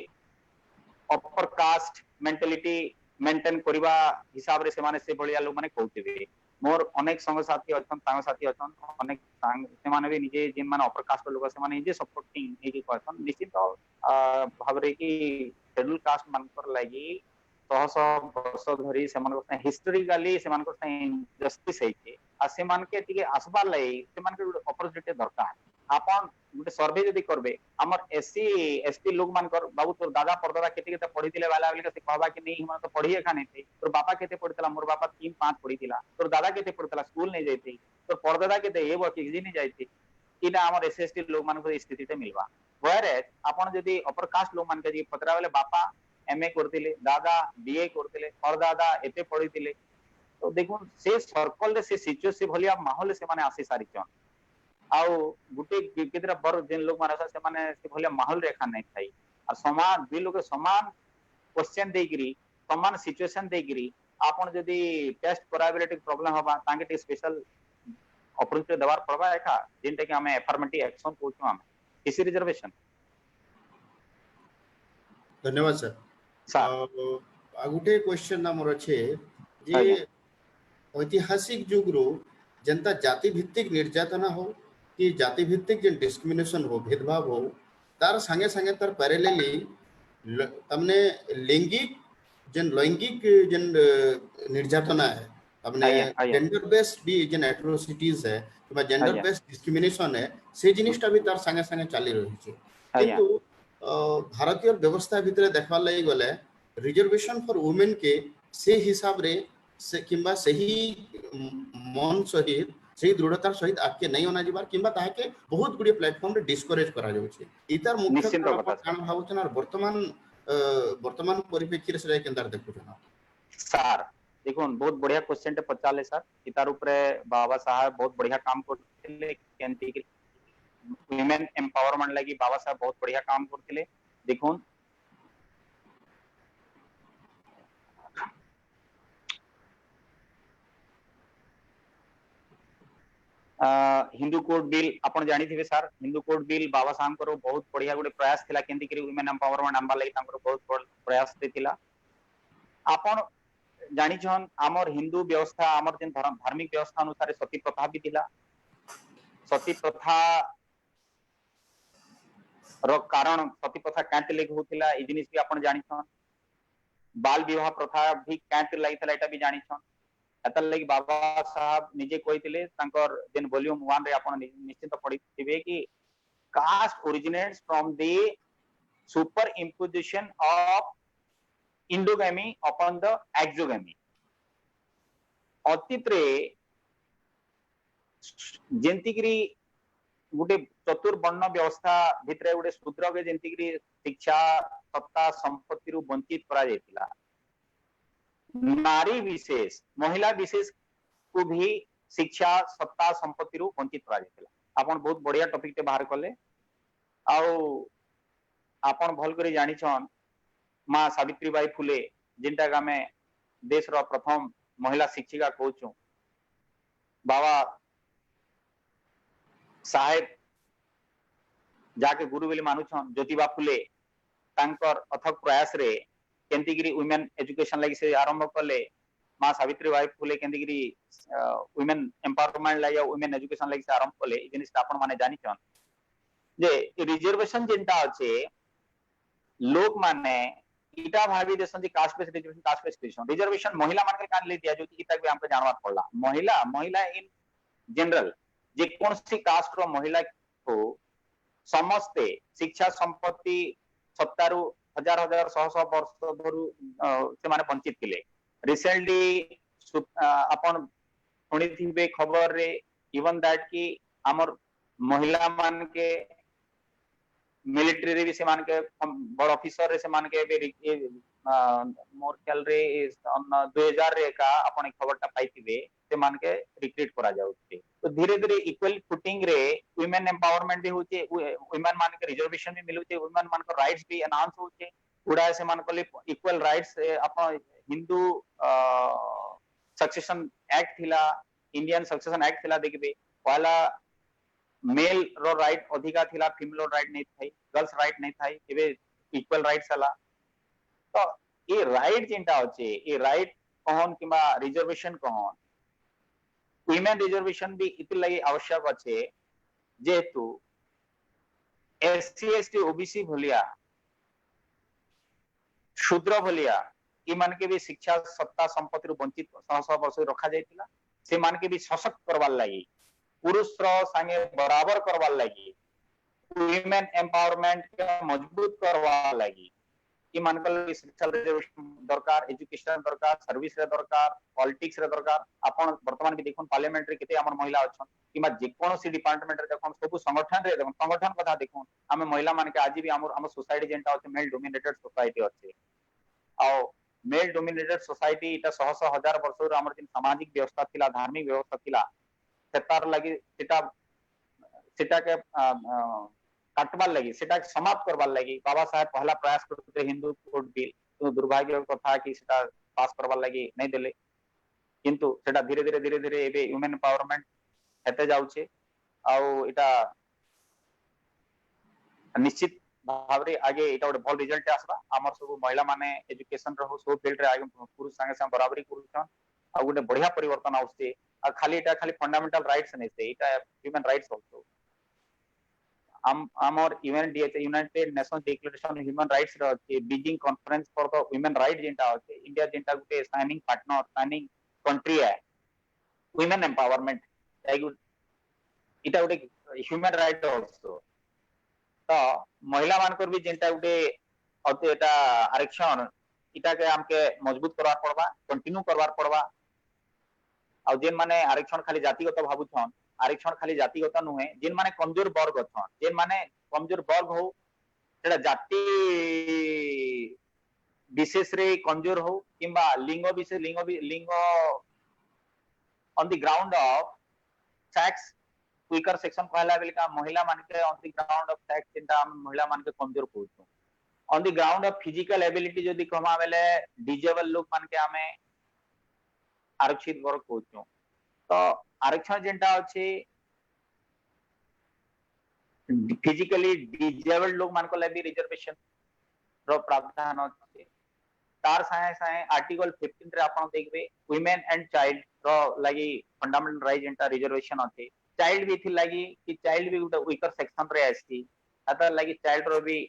अपर कास्ट मेंटालिटी मेंटेन करबा हिसाब रे से माने से बलिया लोग माने कहउथिबे मोर अनेक संग साथी अछन तांग साथी अछन अनेक तांग से माने भी निजे जिन माने अपर कास्ट लोग से माने निजे सपोर्टिंग निजे कहछन निश्चित भाव रे कि शेड्यूल कास्ट मानकर लागि सह सह वर्ष धरी से मानकर हिस्टोरिकली से मानकर जस्टिस हेचे आ से मान के टिके आसबार लागि से मान के अपॉर्चुनिटी दरकार आपन गुटे सर्वे जदी करबे हमर एससी एसटी लोग मान कर बाबू तोर दादा परदादा केते केते पढ़ी दिले वाला वाली से कहबा कि नहीं हम तो पढ़ी एखा नहीं थे तोर बापा केते पढ़तला मोर बापा 3-5 पढ़ी दिला तोर दादा केते पढ़तला स्कूल नहीं जाईते तोर परदादा केते ए वो किसी नहीं जाईते इना हमर एससी एसटी लोग मान को स्थिति ते मिलबा व्हेयरएज आपन जदी अपर कास्ट लोग मान के जी पतरा वाले बापा एमए करतिले दादा बीए करतिले परदादा एते पढ़ी दिले तो देखो से सर्कल रे से सिचुएशन भलिया माहौल से माने आसी सारिचन आउ गुटे केतरा बर जेन लोग माने से माने से भलिया माहौल रेखा नहीं थाई आ समान दुई लोग समान क्वेश्चन देगिरी समान सिचुएशन देगिरी आपन जदी टेस्ट कराबिलिटी प्रॉब्लम होबा तांगे टे स्पेशल अपॉर्चुनिटी दवार पड़बा एखा जेनटा कि हमें अफर्मेटिव एक्शन कोचो हम किसी रिजर्वेशन धन्यवाद सर सर आ गुटे क्वेश्चन हमर अछि जे आज्ञा ऐतिहासिक जुगरो जनता जाति भित्तिक निर्यातना हो कि जाति भित्तिक जेन डिस्क्रिमिनेशन हो भेदभाव हो तार संगे संगे तार पैरेलली तमने लैंगिक जेन निर्यातना है तमने आज्ञा जेंडर बेस्ड भी जेन एट्रोसिटीज है कि जेंडर आज्ञा बेस्ड डिस्क्रिमिनेशन है से जिनिसटा भी तार संगे संगे चली रही है आज्ञा किंतु भारतीय व्यवस्था भितर देखबार लगी गले रिजर्वेशन फॉर वुमेन के से हिसाब रे से किंबा सही मन सहित सही दृढ़तार सहित आके नहीं होना जीवार किंबा ताके बहुत गुडी प्लेटफॉर्म रे डिस्करेज करा जाउछे इतार मुख्य निश्चिंत कारण कथा कान भावचन और वर्तमान परिप्रेक्षी रे केंदार देखुछन सर देखो बहुत बढ़िया क्वेश्चन टे पचाले सर इतार ऊपर बाबा साहब बहुत बढ़िया काम करथिले केंती वुमेन एम्पावरमेंट लगी बाबा साहब बहुत बढ़िया काम करथिले देखो हिंदू कोड बिल आपण जानी थिबे सर हिंदू कोड बिल बाबा साहब करो बहुत बढ़िया गुटे प्रयास थिला केंती करी वुमेन एम्पावरमेंट आंबा लगी तांकर बहुत बड़ प्रयास थिला आपण जानी छन हमर हिंदू व्यवस्था हमर जेन धार्मिक व्यवस्था अनुसार सती प्रथा भी थिला सती प्रथा रो कारण सती प्रथा कांटे लेग होतिला ई जिनिस भी आपण जानी छन बाल विवाह प्रथा भी कांटे लागि थिला एटा भी जानी छन एतल लगी बाबा साहब निजे कहिथिले तांकर जेन वॉल्यूम 1 रे आपण निश्चित पढिथिबे कि caste originates from the super imposition of endogamy upon the exogamy अतीत रे जेंतिगिरी गुटे चतुर्वर्ण व्यवस्था भितरे गुटे शूद्र के जेंतिगिरी शिक्षा सत्ता संपत्ति रु वंचित करा जायतिला नारी विशेष महिला विशेष को भी शिक्षा सत्ता संपत्ति रु वंचित करा जायतिला आपण बहुत बढ़िया टॉपिक ते बाहर कले आउ आपण भल करी जानि छन मां सावित्री बाई फुले जिनटा का में देश रो प्रथम महिला शिक्षिका कहूछु बाबा साहेब जाके गुरु बेली मानुछन ज्योतिबा फुले तांकर अथक प्रयास रे केंतिगिरी वुमेन एजुकेशन लागि से आरंभ कले मां सावित्री बाई फुले केंतिगिरी वुमेन एम्पावरमेंट लागि वुमेन एजुकेशन लागि से आरंभ कले इ जिनिस आपण माने जानि छन जे रिजर्वेशन जिनटा अछि लोक माने इटा भाबी देसन जी कास्ट बेस्ड रिजर्वेशन महिला मान के कान ले दिया जो कि तक भी हमको जानवा पड़ला महिला इन जनरल जे कौन सी कास्ट रो महिला को समस्ते शिक्षा संपत्ति सत्तारु हजार हजार शह शह वर्ष धरु से माने वंचित थिले रिसेंटली अपन सुनी थिबे खबर रे इवन दैट कि हमर महिला मान के मिलिट्री रे भी से मान के बड़ ऑफिसर रे से मान के मोर ख्याल रे 2000 रे का अपन खबरटा पाइथिबे से मान के रिक्रूट करा जाउछे तो धीरे धीरे इक्वल फुटिंग रे वुमेन एम्पावरमेंट भी होचे वुमेन मान के रिजर्वेशन भी मिलुचे वुमेन मान को राइट्स भी अनाउंस होचे उडा से मान को इक्वल राइट्स अपन हिंदू सक्सेशन एक्ट थिला इंडियन सक्सेशन एक्ट थिला देखबे वाला मेल रो राइट अधिका थिला फीमेल रो राइट नहीं थाई गर्ल्स राइट नहीं थाई एबे इक्वल राइट्स हला तो ए राइट जिंटा होचे ए राइट कहन किबा रिजर्वेशन कहन वुमेन रिजर्वेशन भी इति लगी आवश्यक अछि जेतु एससी एसटी ओबीसी भलिया शूद्र भलिया ई मान के भी शिक्षा सत्ता संपत्ति रु वंचित शह शह वर्ष रखा जायतिला से मान के भी सशक्त करवार लागि पुरुष रो संगे बराबर करवार लागि वुमेन एम्पावरमेंट के मजबूत करवा लगी कि मानकर सोशल रिजर्वेशन दरकार, एजुकेशन दरकार, सर्विस रे दरकार, पॉलिटिक्स रे दरकार। आपण वर्तमान भी देखुन पार्लियामेंट रे केते हमर महिला अछन किबा जे कोनोसी डिपार्टमेंट रे देखुन सब संगठन रे देखुन संगठन कथा देखुन आमे महिला मान के आज भी हमर सोसाइटी जेंटा अछि मेल डोमिनेटेड सोसाइटी अछि आ मेल डोमिनेटेड सोसाइटी इटा शह शह हजार वर्ष हमर जिन सामाजिक व्यवस्था थिला, धार्मिक व्यवस्था थिला, सेतार लागि सेटा के काटबार लगी सेटा समाप्त करबार लगी बाबा साहेब पहला प्रयास करते हिंदू कोड बिल तो दुर्भाग्य कथा कि सेटा पास करबार लगी नहीं देले किंतु सेटा धीरे धीरे एबे ह्यूमन एम्पावरमेंट हेते जाउछे आउ इटा निश्चित भावरे आगे इटा गोटे भल रिजल्ट आसबा हमर सब महिला माने एजुकेशन रहो सब फील्ड रे आगे पुरुष संगे संग बराबरी करूछन आ गोटे बढ़िया परिवर्तन आउछे आ खाली इटा खाली फंडामेंटल राइट्स नहीं से इटा human rights also our united nations declaration on human rights रे अछि Beijing conference for the human right जेंटा अछि इंडिया जेंटा गुटे साइनिंग पार्टनर साइनिंग कंट्री है वुमेन एम्पावरमेंट इटा गुटे ह्यूमन राइट आल्सो तो महिला मानकर भी जेंटा गुटे अते एटा आरक्षण इटा के हमके मजबूत करवा पड़बा कंटिन्यू करवार पड़बा आ जेन माने आरक्षण खाली जातिगत भाबुछन आरक्षण खाली जातिगत नुहे जेन माने कमजोर वर्ग अछन जेन माने कमजोर वर्ग हो सेटा जाति विशेष रे कमजोर हो किंबा लिंग विशेष लिंग on the ground of sex weaker section कहला बेलका महिला मान के on the ground of sex जेंटा हम महिला मान के कमजोर कहू on the ground of physical ability जदी कमा बेले डिजेबल लोग मान के हमें आरक्षित वर्ग कहू तो आरक्षण जेंटा अछि फिजिकली डिजेबल्ड लोग मान को लबी रिजर्वेशन रो प्रावधान अछि तार साए साए आर्टिकल 15 रे आपण देखबे वुमेन एंड चाइल्ड रो लागि फंडामेंटल राइट जेंटा रिजर्वेशन अछि चाइल्ड भी थी लागि कि चाइल्ड भी गुटा वीकर सेक्शन रे अछि अतर लागि चाइल्ड रो भी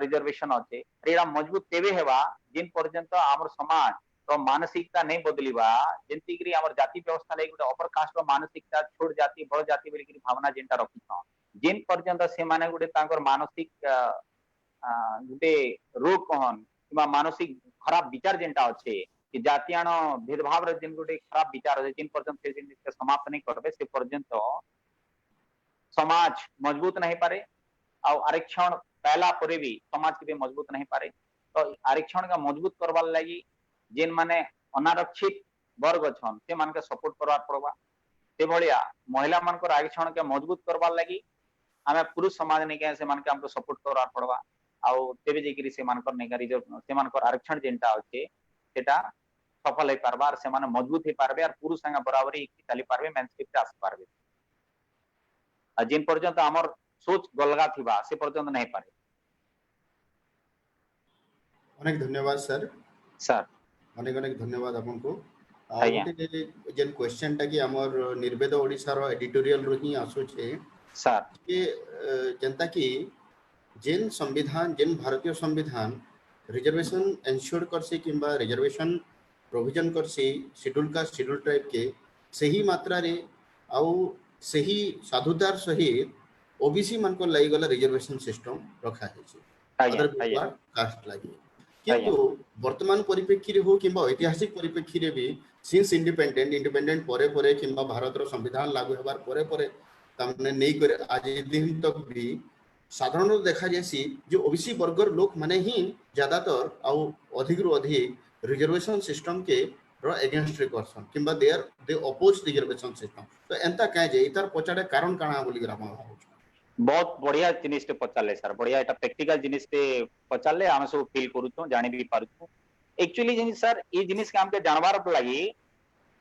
रिजर्वेशन अछि एरा मजबूत तेबे हेबा जिन पर्यंत हमर समाज तो मानसिकता नहीं बदलिबा जेंति करी हमर जाति व्यवस्था लागि गुटे अपर कास्ट रो मानसिकता छोड़ जाति बड़ जाति बोली करी भावना जेंटा रखी छ जिन पर्यंत से माने गुटे तांकर मानसिक गुटे रोग कहन किबा मानसिक खराब विचार जेंटा अछि कि जातियान भेदभाव रे जिन गुटे खराब विचार अछि जिन पर्यंत से जिन के समाप्त नहीं करबे से पर्यंत समाज मजबूत नहीं पारे और आरक्षण पहला परे भी समाज के भी मजबूत नहीं पारे तो आरक्षण का मजबूत करबार लागि जेन माने अनारक्षित वर्ग अछन से मान के सपोर्ट करवा पड़बा से भलिया महिला मान को आरक्षण के मजबूत करबार लागि हमें पुरुष समाज ने के से मान के हमको सपोर्ट करवा पड़बा आउ तेबे जेकरी से मान कर ने का रिजर्व से मान कर आरक्षण जेंटा होचे सेटा सफल है पारबा और से मान मजबूत है पारबे और पुरुष संग बराबरी चली पारबे मेंसशिप आस पारबे आ जिन पर्यंत हमर सोच गलगा थिबा से पर्यंत नहीं पारे अनेक धन्यवाद सर सर अनेक अनेक धन्यवाद आपन को आज्ञा गोटे जेन क्वेश्चन टा कि हमर निर्वेद ओडिसा रो एडिटोरियल रो ही आसु छे सर कि जनता की जेन संविधान जेन भारतीय संविधान रिजर्वेशन एंश्योर करसी किंबा रिजर्वेशन प्रोविजन करसी शेड्यूल कास्ट शेड्यूल ट्राइब के सही मात्रा रे आउ सही साधुतार सहित ओबीसी मान को लाई गला रिजर्वेशन सिस्टम रखा है छी अदर बिटवा कास्ट लागि किंतु वर्तमान परिप्रेक्षी रे हो किंबा ऐतिहासिक परिप्रेक्षी रे भी सिंस इंडिपेंडेंट परे परे किंबा भारत रो संविधान लागू हेबार परे परे तमने नहीं करे आज दिन तक भी साधारण देखा जासी जो ओबीसी वर्गर लोक माने ही ज्यादातर आउ अधिक रु अधिक रिजर्वेशन सिस्टम के रो अगेंस्ट रे करसन किंबा दे अपोज रिजर्वेशन सिस्टम तो एंता काहे जे इतार पछाडे कारण काना बोली के आपण भाबु बहुत बढ़िया जिनिस टे पचाले सर बढ़िया एटा प्रैक्टिकल जिनिस टे पचाले हम सब फील करू छु जानि भी पारु छु एक्चुअली जिनिस सर ई जिनिस के हमके जानबार लागि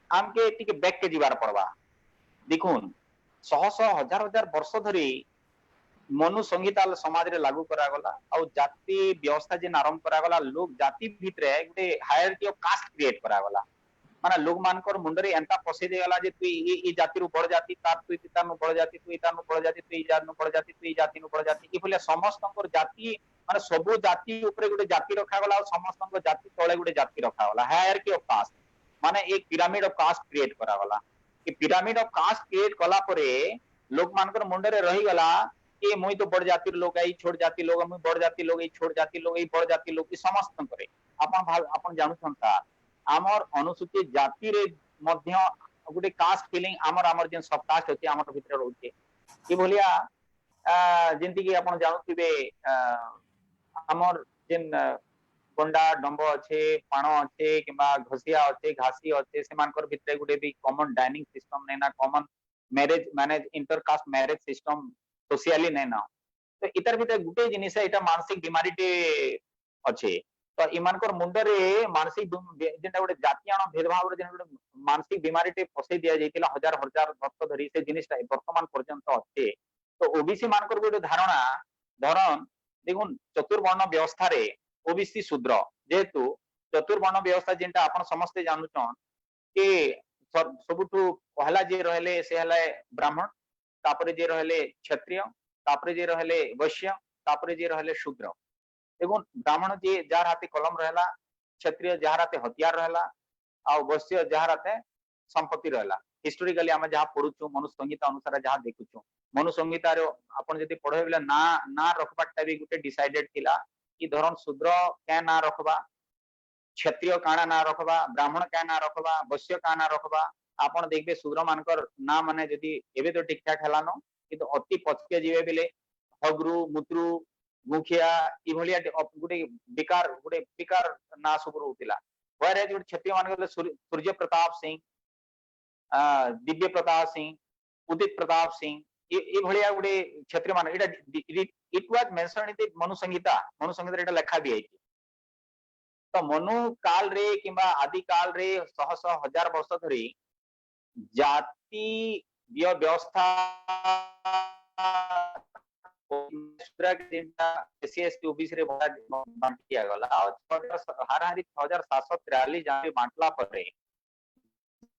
हमके टिके बैक के जीवार पड़बा देखुन शह शह हजार हजार वर्ष धरी मनु संहिता समाज रे लागू करा गला और जाति व्यवस्था जे आरंभ करा गला लोग जाति भितरे गुटे हायरार्की ऑफ कास्ट क्रिएट करा गला माने लोग मानकर मुंडरे एंता पसे दे गला जे तू ई जाति रु बड़ जाति तार तू इता नु बड़ जाति तू इता नु बड़ जाति तू ई जाति नु बड़ जाति तू ई जाति नु बड़ जाति ई बोले समस्तकर जाति माने सब जाति ऊपर गुटे जाति रखा गला और समस्तकर जाति तळे गुटे जाति रखा गला हायरार्की ऑफ कास्ट माने एक पिरामिड ऑफ कास्ट क्रिएट करा गला कि पिरामिड ऑफ कास्ट क्रिएट कला परे लोग मानकर मुंडरे रही गला कि मुई तो बड़ जातिर लोग आई छोड़ जाति लोग मुई बड़ जाति लोग आई छोड़ जाति लोग आई बड़ जाति लोग समस्त करे अपन जानुछंता आमर अनुसूचित जाति रे मध्य गोटे कास्ट फीलिंग आमर जेन सब कास्ट अछि आमर भितर रहउचे ई भलिया जेंति कि अपन जानुथिबे आमर जेन गंडा डंब अच्छे पाण अच्छे किंबा घसिया अच्छे घासी अच्छे सेमानकर भितरे गुटे भी कॉमन डाइनिंग सिस्टम नै ना common manage intercaste marriage system socially नै ना तो इतर भितर गुटे जिनिस एटा मानसिक बीमारी टे अच्छे तो इमानकर मुंडरे मानसिक जेनटा गुटे जातीयाण भेदभाव रे जेन गुटे मानसिक बीमारी टे फसै दिया जाइतिला हजार हजार वर्ष धरी से जिनिसटा वर्तमान पर्यंत अच्छे तो ओबीसी मानकर गुटे धारणा धरन देखुन चतुर्वर्ण व्यवस्था रे ओबीसी शूद्र जेहेतु चतुर्वर्ण व्यवस्था जेनटा अपन समस्त जानुछन कि सबुठु पहला जे रहले से हले ब्राह्मण तापरे जे रहले क्षत्रिय तापरे जे रहले वैश्य तापरे जे रहले शूद्र देखुन ब्राह्मण जे जार हाथे कलम रहला क्षत्रिय जार हाथे हथियार रहला आ वैश्य जार हाथे संपत्ति रहला हिस्टोरिकली हम जहां पढुछु मनुष्य संहिता अनुसार जहां देखुछु मनुष्य संहिता रो अपन जदी पढे बेला ना रखबाटा भी गुटे डिसाइडेड थिला कि धरन शूद्र क्या ना रखबा क्षत्रिय काना ना रखबा ब्राह्मण क्या ना रखबा वैश्य का ना रखबा आपण देखबे शूद्र मानकर ना माने जदी एबे तो ठीक ठाक हलानो किंतु अति पचके जीवे बेले हगरु मुत्रु मुखिया ई भलिया गुटे विकार ना सुगरु उतिला वरे जो क्षत्रिय मानकर सूर्य प्रताप सिंह दिव्य प्रताप सिंह उदित प्रताप सिंह ये भलिया गुटे क्षत्रिय मान एटा it was mention in the Manu Samhita एटा लेखा भी है तो मनु काल रे किंबा आदि काल रे शह शह हजार वर्ष धरी जाति व्यवस्था ओबीसी रे बांटिया गला हाराहारी 6743 जाति बांटला परे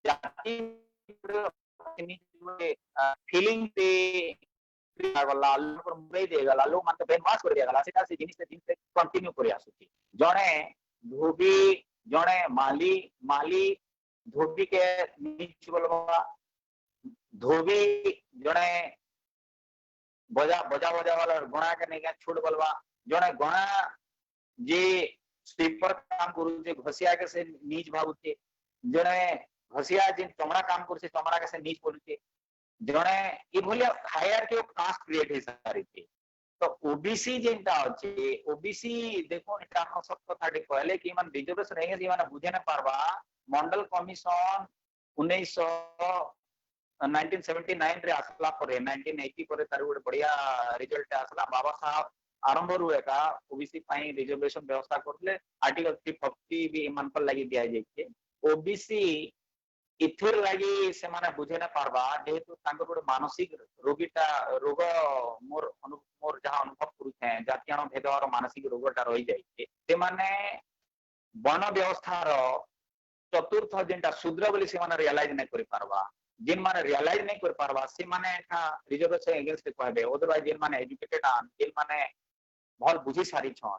जाति फीलिंग पे गला पर मुरई दे गला लोग मानते बेनवास कर दिया गला सेटा से जिनिस कंटिन्यू करि आसुची जणे धोबी जणे माली धोबी के नीच बोलबा धोबी जणे बजा वाला गुणा के नहीं छोड़ बोलबा जणे गुणा जे स्वीपर काम करू जे घसिया के से नीच भावुचे जणे घसिया जे चमड़ा काम करसे चमड़ा के से नीच बोलुचे जणे ई भलिया हायरार्की ऑफ कास्ट क्रिएट हे सारी थी तो ओबीसी जेंटा अछि ओबीसी देखो एटा हम सब कथा टे कहले कि मन रिजर्वेशन रहे जे माने बुझे न पारबा मंडल कमीशन 1979 रे आसला परे 1980 परे तार गुटे बढ़िया रिजल्ट आसला बाबा साहब आरंभ रु एका ओबीसी पाई रिजर्वेशन व्यवस्था करले आर्टिकल 350 भी मन पर लागि दिया जाइछे ओबीसी इथिर लगी से माने बुझे न पारबा जेहेतु तांकर गोटे मानसिक रोग मोर जहां अनुभव करुछे जातीयाण भेदभाव मानसिक रोगटा रही जाइछे से माने वन व्यवस्था रो चतुर्थ जेंटा शूद्र बोली से माने रियलाइज नै करि पारबा जिन माने रियलाइज नै करि पारबा से माने एठा रिजर्वेशन अगेंस्ट कहबे अदरवाइज जिन माने एजुकेटेड आन जिन माने भल बुझी सारी छन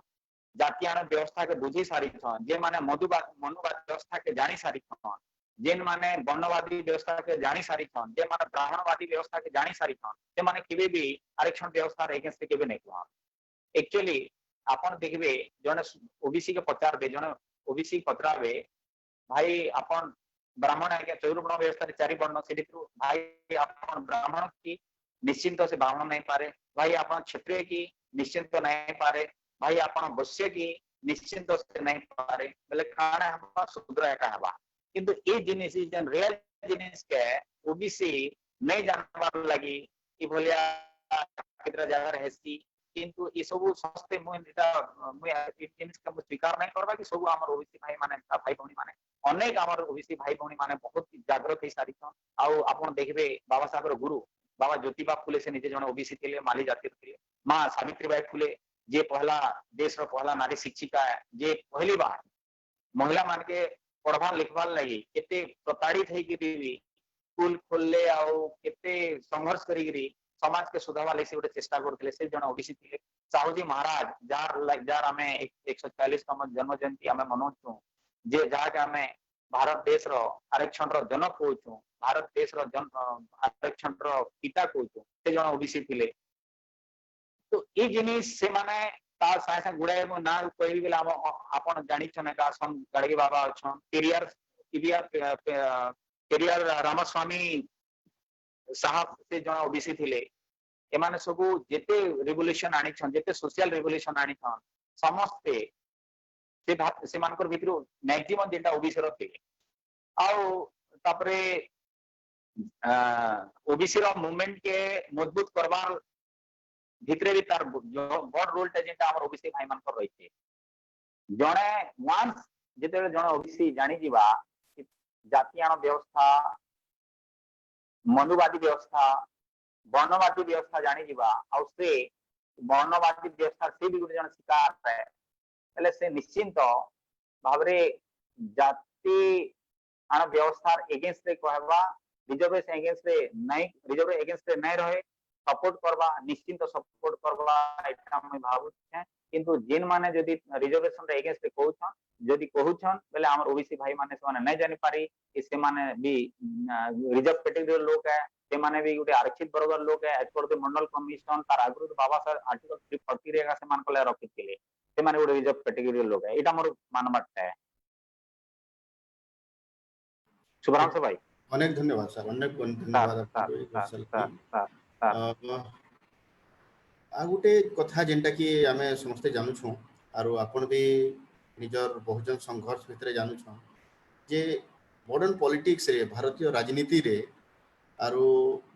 जातीयाण व्यवस्था के बुझी सारी छन जे माने मनुवाद व्यवस्था के जानी सारी छन जेन माने वर्णवादी व्यवस्था के जानी सारी छन जे माने ब्राह्मणवादी व्यवस्था के जानी सारी छन से माने केबे भी आरक्षण व्यवस्था अगेंस्ट केबे नै कहन एक्चुअली आपण देखबे जने ओबीसी के पचार बे जने ओबीसी पत्रावे भाई आपण ब्राह्मण है चतुर्वर्ण व्यवस्था रे चारि वर्ण से भाई आपण ब्राह्मण की निश्चिंत से ब्राह्मण नहीं पारे भाई आपण क्षत्रिय की निश्चिंत नहीं पारे भाई आपण वैश्य की निश्चिंत से नहीं पारे बोले खाना हम शूद्र एका हवा किंतु ए जिनिस जन रियल जिनिस के ओबीसी नहीं जानबार लगी ई भलिया केतरा जगह रहसी किंतु ई सब समस्ते मुटा जिनिस के स्वीकार नहीं करबा कि सब हमर ओबीसी भाई माने भाई भौणी माने अनेक हमर ओबीसी भाई भौणी माने बहुत जागृत हे सारी छन आ आपण देखबे बाबा साहब गुरु बाबा ज्योतिबा फुले से निजे जन ओबीसी थिले माली जाति थिले मां सावित्रीबाई फुले जे पहला देश रो पहला नारी शिक्षिका जे पहली बार महिला मान के पढ़वा लिखवार लगी केते प्रताड़ित है कि स्कूल खोलले आउ केते संघर्ष करी समाज के सुधारवा ले से गोटे चेष्टा करथिले से जण ओबीसी थिले साहूजी महाराज जार हमें 140तम जन्म जयंती हमें मनोछु जे जहा के हमें भारत देश रो आरक्षण रो जनक कहूछु भारत देश रो आरक्षण रो पिता कहूछु से जण ओबीसी थिले तो ये जिनिस से माने तार साइंस गुड़ाए मो ना कोई भी लाभ आपण जानी छने का सम गड़गे बाबा अछन पेरियार रामस्वामी साहब से जो ओबीसी थिले एमाने सबु जेते रिवोल्यूशन आनी छन जेते सोशल रिवोल्यूशन आनी छन समस्ते से मानकर भितरु मैक्सिमम जेटा ओबीसी रो थिले आउ तापरे ओबीसी रो मूवमेंट के मजबूत करबार भितरे भी तार बड़ रोल टा जेटा हमर ओबीसी भाई मान कर रही जणे वंस जेते जणे ओबीसी जानी जीवा जातीयान व्यवस्था मनुवादी व्यवस्था वर्णवादी व्यवस्था जानी जीवा आ से वर्णवादी व्यवस्था से भी जन शिकार है पहले से निश्चिंत भावरे जाति आन व्यवस्था एगेंस्ट रे कहबा रिजर्वेशन एगेंस्ट रे नहीं रिजर्व एगेंस्ट रे नहीं रहे सपोर्ट करबा निश्चिंत सपोर्ट करबा एटा हम भाबु छै किंतु जिन माने जदी रिजर्वेशन रे एगेंस्ट रे कहउछन जदी कहउछन बेले हमर ओबीसी भाई माने से नहीं जानि पारी कि से माने भी रिजर्व कैटेगरी लोग है से माने भी गुटे आरक्षित वर्ग लोग है as per the Mandal commission तार आगु बाबा सर आर्टिकल 340 रे से मान कोले रखिथिले से माने गुटे रिजर्व कैटेगरी लोग है एटा मोर मानमत है शुभराम से भाई अनेक धन्यवाद सर अनेक धन्यवाद आपको ये क्वेश्चन की आ गुटे कथा जेंटा कि आमे समस्ते जानू छौ आरो आपण भी निजर बहुजन संघर्ष भितरे जानू छौ जे मॉडर्न पॉलिटिक्स रे भारतीय राजनीति रे आरो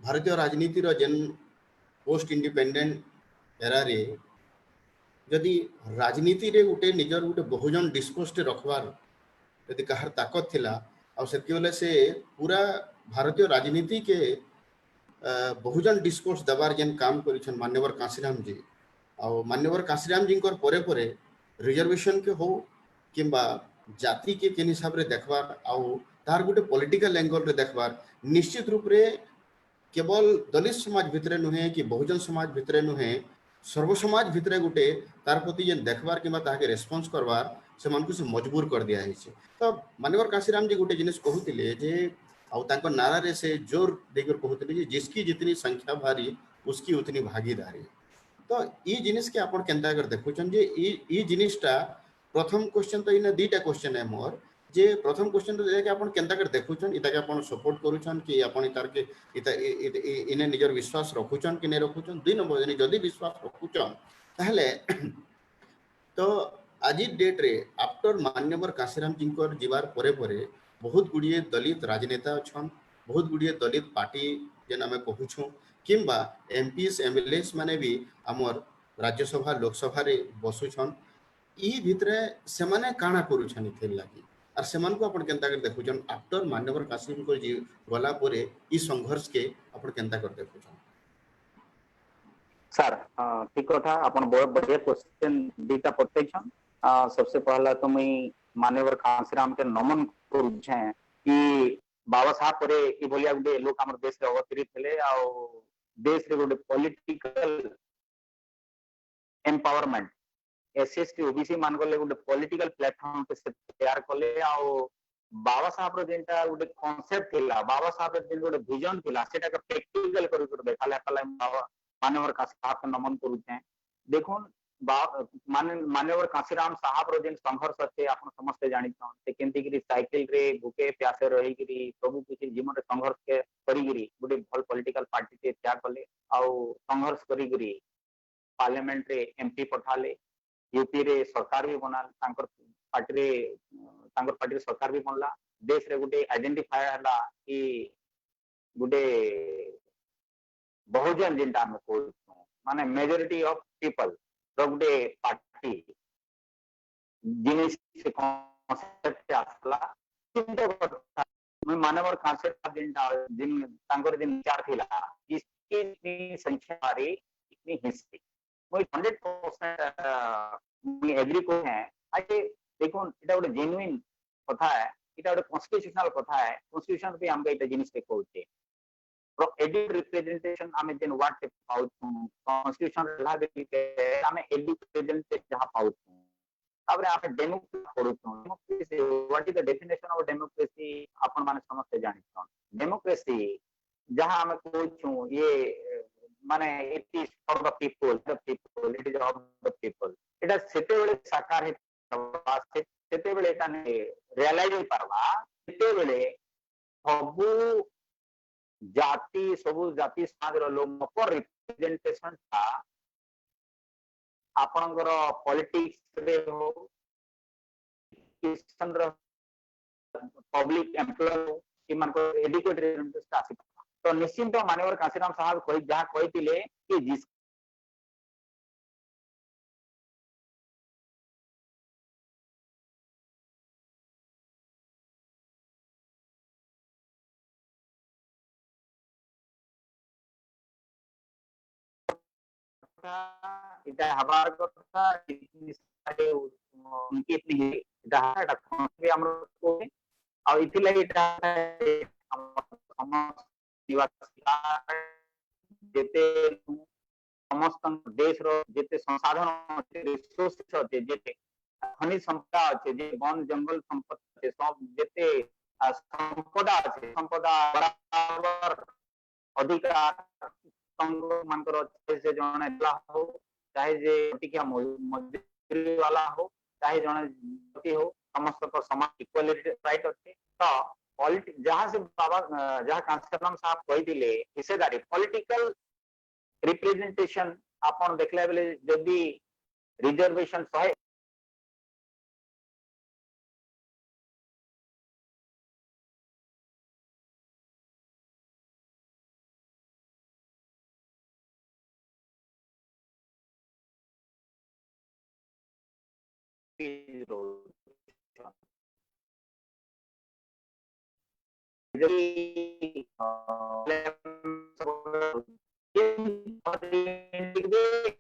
भारतीय राजनीति रो जेन पोस्ट इंडिपेंडेंट एरा रे जदि राजनीति रे गुटे निजर गुटे बहुजन डिस्कोर्स रखबार यदि कहार ताकत थिला आ सेति बेले से पूरा भारतीय राजनीति के बहुजन डिस्कोर्स दबार जेन काम करिछन मान्यवर काशीराम जी आ मान्यवर काशीराम जी कर परे परे रिजर्वेशन के हो किंबा जाति के केन हिसाब रे देखबार आ तार गुटे पॉलिटिकल एंगल रे देखबार निश्चित रूप रे केवल दलित समाज भितरे नुहे कि बहुजन समाज भितरे नुहे सर्व समाज भितरे गुटे तार प्रति जेन देखबार किंबा ताके रेस्पॉन्स करबार से मानकु से मजबूर कर दिया है तो मान्यवर काशीराम जी गुटे जिनिस कहूतिले जे आउ ताको नारा रे से जोर देकर कहूतिले जे जिसकी जितनी संख्या भारी उसकी उतनी भागीदारी तो ई जिनिस के आपण केनता कर देखुछन जे ई जिनिसटा प्रथम क्वेश्चन तो इने दीटा क्वेश्चन है मोर जे प्रथम क्वेश्चन तो जे आपण केनता कर देखुछन इता के आपण सपोर्ट करूछन कि आपण तार के इता इने निजर विश्वास रखुछन कि नै रखुछन दुई नंबर जने जदी विश्वास रखुछन ताहले तो आज डेट रे आफ्टर मान्यवर काशीराम जी को जीवार परे परे बहुत गुड़िए दलित राजनेता अच्छन बहुत गुड़िए दलित पार्टी जेन आम कहूँ किंबा एमपीएस एमएलएस माने भी आमर राज्यसभा लोकसभा रे बसुछन ई भितरे से माने काना करूछन इथिर लागि आर सेमान को अपन केनता कर देखुछन आफ्टर मान्यवर काशीराम को जी गला परे ई संघर्ष के अपन केनता कर देखुछन सर ठीक कथा अपन बहुत बढ़िया क्वेश्चन दीटा पठैछन सबसे पहला तो मैं मान्यवर काशीराम के नमन करूछे कि बाबा साहब परे ई भलिया गुटे लोक हमर देश रे अवतरित थिले आ देश रे गुटे पॉलिटिकल एम्पावरमेंट एसएसटी ओबीसी मान गले गुटे पॉलिटिकल प्लेटफॉर्म पे से तैयार कले आ बाबा साहब रो जेंटा गुटे कांसेप्ट थिला बाबा साहब रो जेन गुटे विजन थिला सेटा के प्रैक्टिकल करि कर देखाले पले मान्यवर काशीराम साहब के नमन करूछे देखुन मान्यवर काशीराम साहब रो जेन संघर्ष अच्छे आपण समस्त जानि छन से केंति गिरी साइकिल रे भूखे प्यासे रही गिरी सब कुछ जीवन रे संघर्ष के करी गिरी गुटे भल पॉलिटिकल पार्टी के त्याग कले आ संघर्ष करी गिरी पार्लियामेंट रे एमपी पठाले यूपी रे सरकार भी बना तांकर पार्टी रे सरकार भी बनला देश रे गुटे आइडेंटिफाई हला कि गुटे बहुजन जेंटा हम को माने majority of people Gute party जिनिस से कॉन्सेप्ट आसला चिंता करता मैं मानवर कॉन्सेप्ट जेंटा जिन तांकर दिन विचार थिला इसकी संख्या मारी इतनी हिस्से मैं 100% मैं एग्री को है आज देखो इटा गोटे जेन्युइन कथा है इटा गोटे कॉन्स्टिट्यूशनल कथा है कॉन्स्टिट्यूशन पे हमके इटा जिनिस पे कहउचे एडिट रिप्रेजेंटेशन आमे जेन वाट से पाउ कॉन्स्टिट्यूशन रहा के आमे एडिट रिप्रेजेंटेशन जहां पाउ ताबरे आमे डेमोक्रेसी करू democracy what is the definition of democracy अपन माने समझते जानि छन डेमोक्रेसी जहां आमे कहू ये माने it is for the people it is of the people एटा सेते बेले साकार हे सेते बेले एटा रियलाइज हो पारबा सेते बेले सबु जाति समाज लोक रिप्रेजेंटेशन था आपनकर पॉलिटिक्स रे हो किसन रो पब्लिक एम्प्लॉय कि मानको एडुकेटेड रिप्रेजेंटेशन आसी तो निश्चिंत मानवर काशीराम साहब कहि जहां कहितिले कि जिस এটা হবার কথা উনকি ইতনি এটা কনসে আমরা কই আর ইতিলাগি এটা আমার নিবাসী যেতে समस्त देश रो जेते संसाधन अच्छे रिसोर्सेस अच्छे जेते खनिज संपदा अच्छे जे वन जंगल संपत्ति सब जेते संपदा अच्छे संपदा बराबर अधिकार संग मानकर अच्छे से जने ला हो चाहे जे टिकिया मजदूरी वाला हो चाहे जने जाति हो समस्त को समान इक्वालिटी राइट अच्छे तो पॉलिटिक्स जहां से बाबा जहां कांसीराम साहब कहि दिले हिस्सेदारी पॉलिटिकल रिप्रेजेंटेशन आपन देखले बेले जदी रिजर्वेशन 100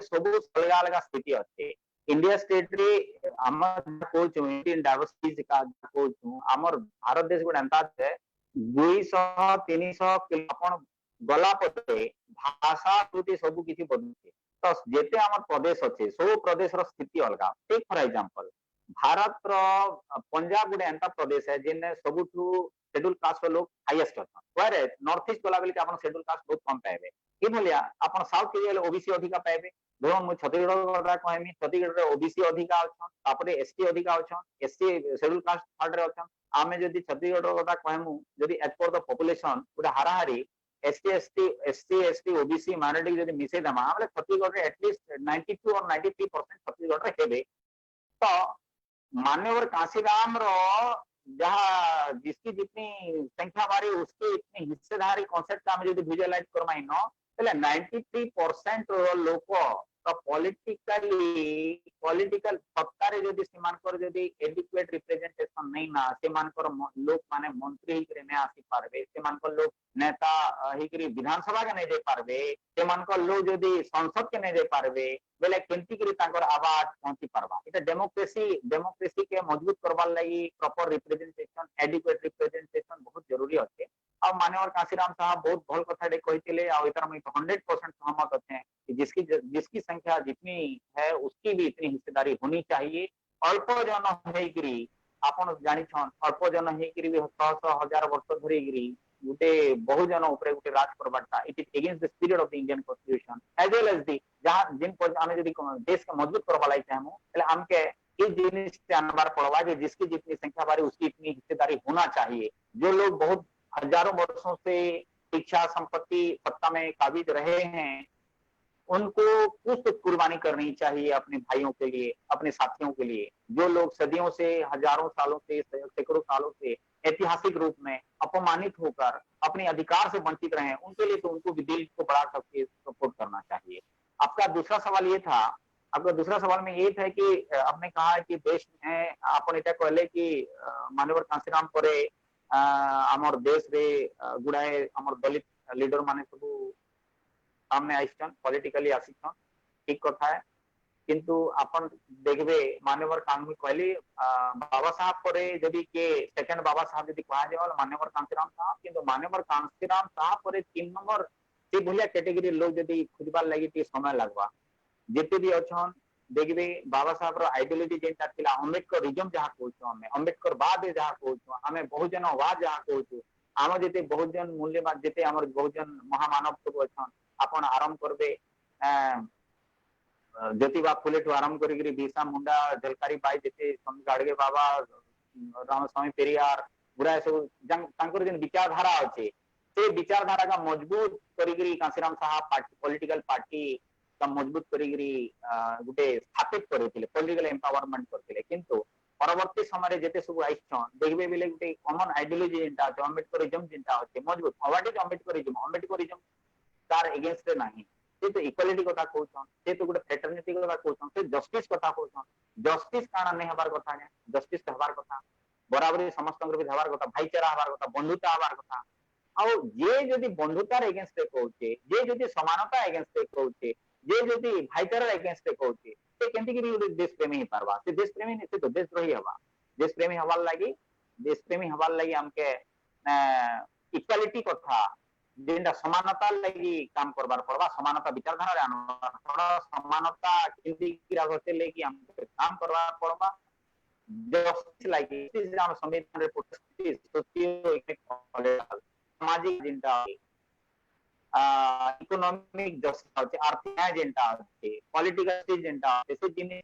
ସବୁ ଅଲଗା ଅଲଗା ସ୍ଥିତି ଅଛି इंडिया स्टेट रे हमर कोचु इंडियन डायवर्सिटी का कोचु हमर भारत देश गुड अंता है 200 300 किलो अपन गला पते भाषा प्रति सब किछि बदलते तो जेते हमर प्रदेश अछि सब प्रदेश रो स्थिति अलगा टेक फॉर एग्जांपल भारत रो पंजाब गुड अंता प्रदेश है जिने सबुठु शेड्यूल कास्ट लोग हाईएस्ट अछन वेरे नॉर्थ ईस्ट गला बेले अपन शेड्यूल कास्ट बहुत कम पाएबे कि भलिया अपन साउथ के ओबीसी अधिका पाएबे धरन मु छत्तीसगढ़ କଥା कहमी छत्तीसगढ़ रे ओबीसी अधिका अछन तापरे एसटी अधिका अछन एससी शेड्यूल कास्ट थर्ड रे अछन आमे जदी छत्तीसगढ़ କଥା कहमु जदी एज पर द पॉपुलेशन पूरा हाराहारी एससी एसटी ओबीसी माइनॉरिटी जदी मिसे दमा हमले छत्तीसगढ़ रे एटलीस्ट 92 और 93% छत्तीसगढ़ रे हेबे तो मान्यवर काशीराम रो जहां जिसकी जितनी संख्या बारी उसकी इतनी हिस्सेदारी कॉन्सेप्ट का हम जदी विजुअलाइज करमाई न पहले 93% लोक तो पॉलिटिकल सत्तारे जदी सीमान कर जदी एडिक्वेट रिप्रेजेंटेशन नहीं ना सीमान कर लोक माने मंत्री हिकरे ने आसी पारबे सीमान कर लोक नेता हिकरी विधानसभा के नहीं दे पारबे सीमान कर लोग जदी संसद के नहीं दे पारबे बेले केंती करी तांकर आवाज पहुंची पारबा इटा डेमोक्रेसी के मजबूत करबार लागि प्रॉपर रिप्रेजेंटेशन एडिक्वेट रिप्रेजेंटेशन बहुत जरूरी अछि और माननीय काशीराम साहब बहुत भल कथा कहते और इतर मैं 100% सहमत अच्छे कि जिसकी संख्या जितनी है उसकी भी इतनी हिस्सेदारी होनी चाहिए अल्प जन होकरी आपन जानी अल्प जन होकरी भी 100 हजार वर्ष धरिकी गोटे बहुजन उपरे गोटे राज करबाटा it is against the spirit of the Indian constitution as well as the जहां जिन आमे यदि देश के मजबूत करबा लाई चाहमु तले हमके ये जिनिस से अनबार पड़वा जे जिसकी जितनी संख्या बारी उसकी इतनी हिस्सेदारी होना चाहिए जो लोग बहुत हजारों वर्षों से शिक्षा संपत्ति सत्ता में काबिज रहे हैं उनको कुछ तो कुर्बानी करनी चाहिए अपने भाइयों के लिए अपने साथियों के लिए जो लोग सदियों से हजारों सालों से सैकड़ों सालों से ऐतिहासिक रूप में अपमानित होकर अपने अधिकार से वंचित रहे उनके लिए तो उनको भी दिल को बढ़ा करके सपोर्ट करना चाहिए। आपका दूसरा सवाल ये था आपका दूसरा सवाल में ये था कि आपने कहा कि देश में आपने इटा कहले कि मानवर कांसीराम परे आमर देश रे गुड़ाए आमर दलित लीडर माने सब सामने आइछन पॉलिटिकली आसिछन ठीक कथा है किंतु अपन देखबे मानवर कांगमी कहली बाबा साहब परे जदी के सेकंड बाबा साहब जदी कहा जाय मानवर कांसीराम साहब किंतु मानवर कांसीराम साहब परे 3 नंबर से भलिया कैटेगरी लोग जदी खुजबार लागि ती समय लागबा जेते भी अछन देखबे बाबा साहब रो आइडियोलॉजी जेंटा थिला अम्बेडकरिज्म जहां कहउछो हमें अम्बेडकरवाद जहां कहउछो हमें बहुजनवाद जहां कहउछो आम जेते बहुजन मूल्यवाद जेते हमर बहुजन महामानव सब अछन आपण आरंभ करबे ज्योतिबा फुले ठू आरंभ करी बिरसा मुंडा झलकारी बाई जेते गाड़गे बाबा रामस्वामी पेरियार गुड़ा सब तांकर जेन विचारधारा अच्छे से विचारधारा का मजबूत करी कांसीराम साहब पार्टी पॉलिटिकल पार्टी का मजबूत करी गुटे स्थापित करथिले पॉलिटिकल एम्पावरमेंट करथिले किंतु परवर्ती समय जेते सब आइछन देखबे बेले गुटे कॉमन आइडियोलॉजी जेंटा अछि अम्बेडकरिज्म जेंटा अछि मजबूत व्हाट इज अम्बेडकरिज्म तार एगेंस्ट रे नाही से तो इक्वालिटी कथा कहउछन से तो गुटे फ्रेटर्निटी कथा कहउछन से जस्टिस कथा कहउछन जस्टिस काना नै हबार कथा ने जस्टिस हबार कथा बराबरी समस्त भी हबार कथा भाईचारा हबार कथा बंधुता हबार कथा आ जे जदि बंधुतार एगेंस्ट रे कहउछे जे जदि समानता एगेंस्ट रे कहउछे जे जदि भाईचारा एगेंस्ट रे कहउछे से केंति कि गुटे देश प्रेमी ही पारबा से देश प्रेमी नै से तो देशद्रोही हबा देश प्रेमी हबार लगी हमके इक्वालिटी कथा जेंटा समानता लगी काम करबार पड़बा समानता विचारधारा रे आनबार पड़बा समानता केंति कि रागते लेकी हमके काम करबार पड़बा जस्टिस लगी हम संविधान रे प्रोटेस्ट सोशियो इकोनॉमिक सामाजिक जेंटा इकोनॉमिक जस्टिस अछि आर्थिक न्याय जेंटा अछि पॉलिटिकल जस्टिस जेंटा अछि से जिनि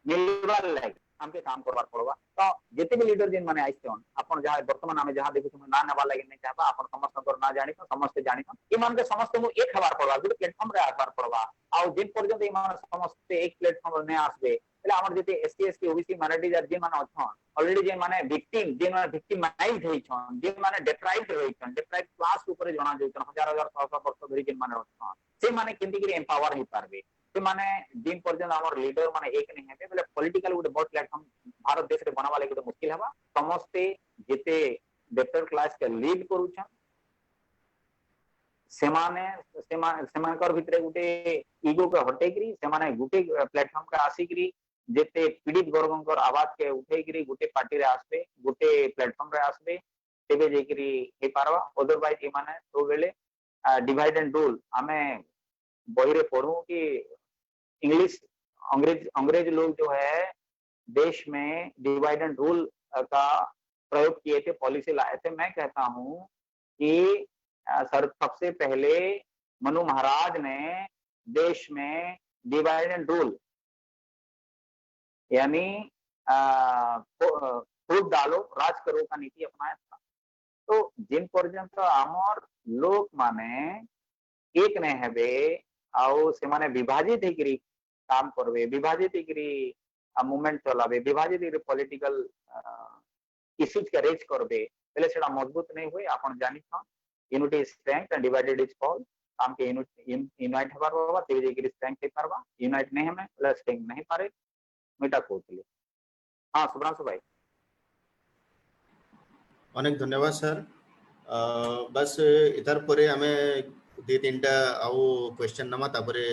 मिलबार लगी हमके काम करबार पड़बा तो जेते भी लीडर जिन माने आइछन अपन जहा वर्तमान हमें जहा देखु ना नबा लागि नै चाहबा अपन समस्त कर ना जानि तो समस्त जानि ई मान के समस्त मु एक हबार पड़बा गुटे प्लेटफॉर्म रे आबार पड़बा आ जिन पर्यंत ई मान समस्त एक प्लेटफॉर्म रे नै आसबे એટલે हमर जेते एससी एसटी ओबीसी माइनॉरिटीज जे माने अछन ऑलरेडी जे माने विक्टिमाइज होइछन जे माने डेप्राइव्ड होइछन डेप्राइव्ड क्लास ऊपर जणा जोइछन हजार हजार सौ वर्ष धरि जे माने अछन से माने केंति कि एम्पावर ही पारबे से माने दिन पर्यंत हमर लीडर माने एक नहीं हेबे बोले पॉलिटिकल गुटे बहुत प्लेटफॉर्म भारत देश रे बनावा लागि गुटे मुश्किल हबा समस्ते जेते डेप्टर क्लास के लीड करूछन सेमानकर भितरे गुटे ईगो के हटेकरी सेमाने गुटे प्लेटफॉर्म का आसीकरी जेते पीड़ित वर्गंकर आवाज के उठेकरी गुटे पार्टी रे आसबे गुटे प्लेटफॉर्म रे आसबे तेबे जेकरी हे पारवा अदरवाइज ए माने तो बेले डिवाइड एंड रूल हमें बही रे पढू कि इंग्लिश अंग्रेज लोग जो है देश में डिवाइड एंड रूल का प्रयोग किए थे पॉलिसी लाए थे मैं कहता हूं कि सर सबसे पहले मनु महाराज ने देश में डिवाइड एंड रूल यानी फूट डालो राज करो का नीति अपनाया था तो जिन पर्यंत आमर लोक माने एक नहीं हेबे आउ से माने विभाजित हेकरी काम करबे विभाजित हेकरी मूवमेंट चलाबे विभाजित हेकरी पॉलिटिकल इश्यूज के रेज करबे पहले सेटा मजबूत नहीं हुए आपण जानि छ unity is strength and divided is fall काम के यूनाइट हबार बाबा तेज हेकरी स्ट्रेंथ हे पारबा यूनाइट नहीं हमें प्लस स्ट्रेंथ नहीं पारे मिटा कहतले हां सुब्रांशु भाई अनेक धन्यवाद सर बस इधर परे हमें दी तीनटा आउ क्वेश्चन नमा तापरे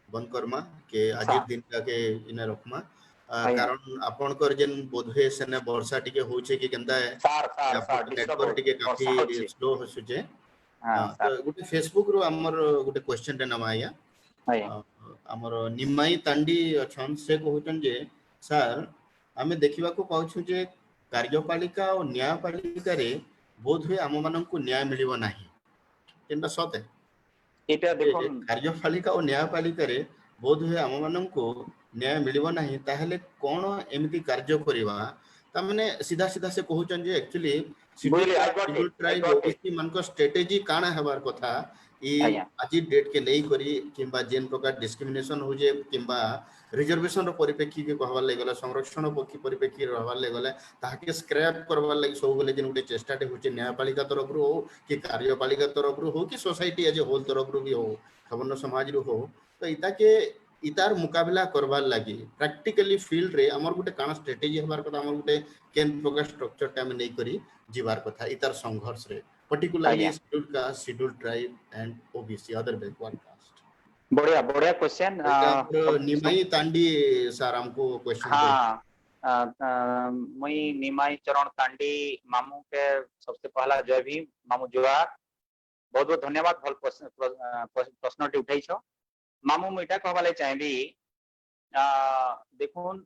बंद करमा के आज दिन का के इने रखमा कारण आपनकर जेन बोधे सेने वर्षा टिके होचे कि केनता है नेटवर्क टिके काफी स्लो होसुचे हां तो गुटे फेसबुक रो हमर गुटे क्वेश्चन टे नमा आया हमर निमाई तांडी अछन से कहउचन जे सर हमें देखिबा को पाउछु जे कार्यपालिका और न्यायपालिका रे बोध हुए आम मानन को न्याय मिलिबो नाही केनता सते एटा देखो कार्यपालिका और न्यायपालिका रे बोध हुए आम मानन को न्याय मिलिबो नाही ताहले कोन एमिति कार्य करिबा ता माने सीधा सीधा से कहउचन जे एक्चुअली शेड्यूल ट्राइब ओबीसी मन को स्ट्रेटजी काना हेबार कथा ई आज डेट के नहीं करी किंबा जेन प्रकार डिस्क्रिमिनेशन हो जे किंबा रिजर्वेशन रो परिप्रेक्षी के कहवार ले गला संरक्षण पक्षी परिप्रेक्षी रहवार ले गला ताके स्क्रैप करवार लागि सब गले जेन गुटे चेष्टाटे होचे न्यायपालिका तरफ रो हो कि कार्यपालिका तरफ रो हो कि सोसाइटी एज ए होल तरफ रो भी हो खबरनो समाज रो हो तो इता के इतार मुकाबला करवार लागि प्रैक्टिकली फील्ड रे हमर गुटे काना स्ट्रेटजी हबार कथा हमर गुटे केन प्रकार स्ट्रक्चर टा में नहीं करी जीवार कथा इतार संघर्ष रे particularly scheduled caste, scheduled tribe and OBC other backward caste. बढ़िया बढ़िया क्वेश्चन निमाई तांडी सर हमको क्वेश्चन हाँ मुई निमाई चरण तांडी मामू के सबसे पहला जय भीम मामू जोहार बहुत बहुत धन्यवाद भल प्रश्नटी उठाई छ मामू मुइटा कहबाले चाहेबी देखुन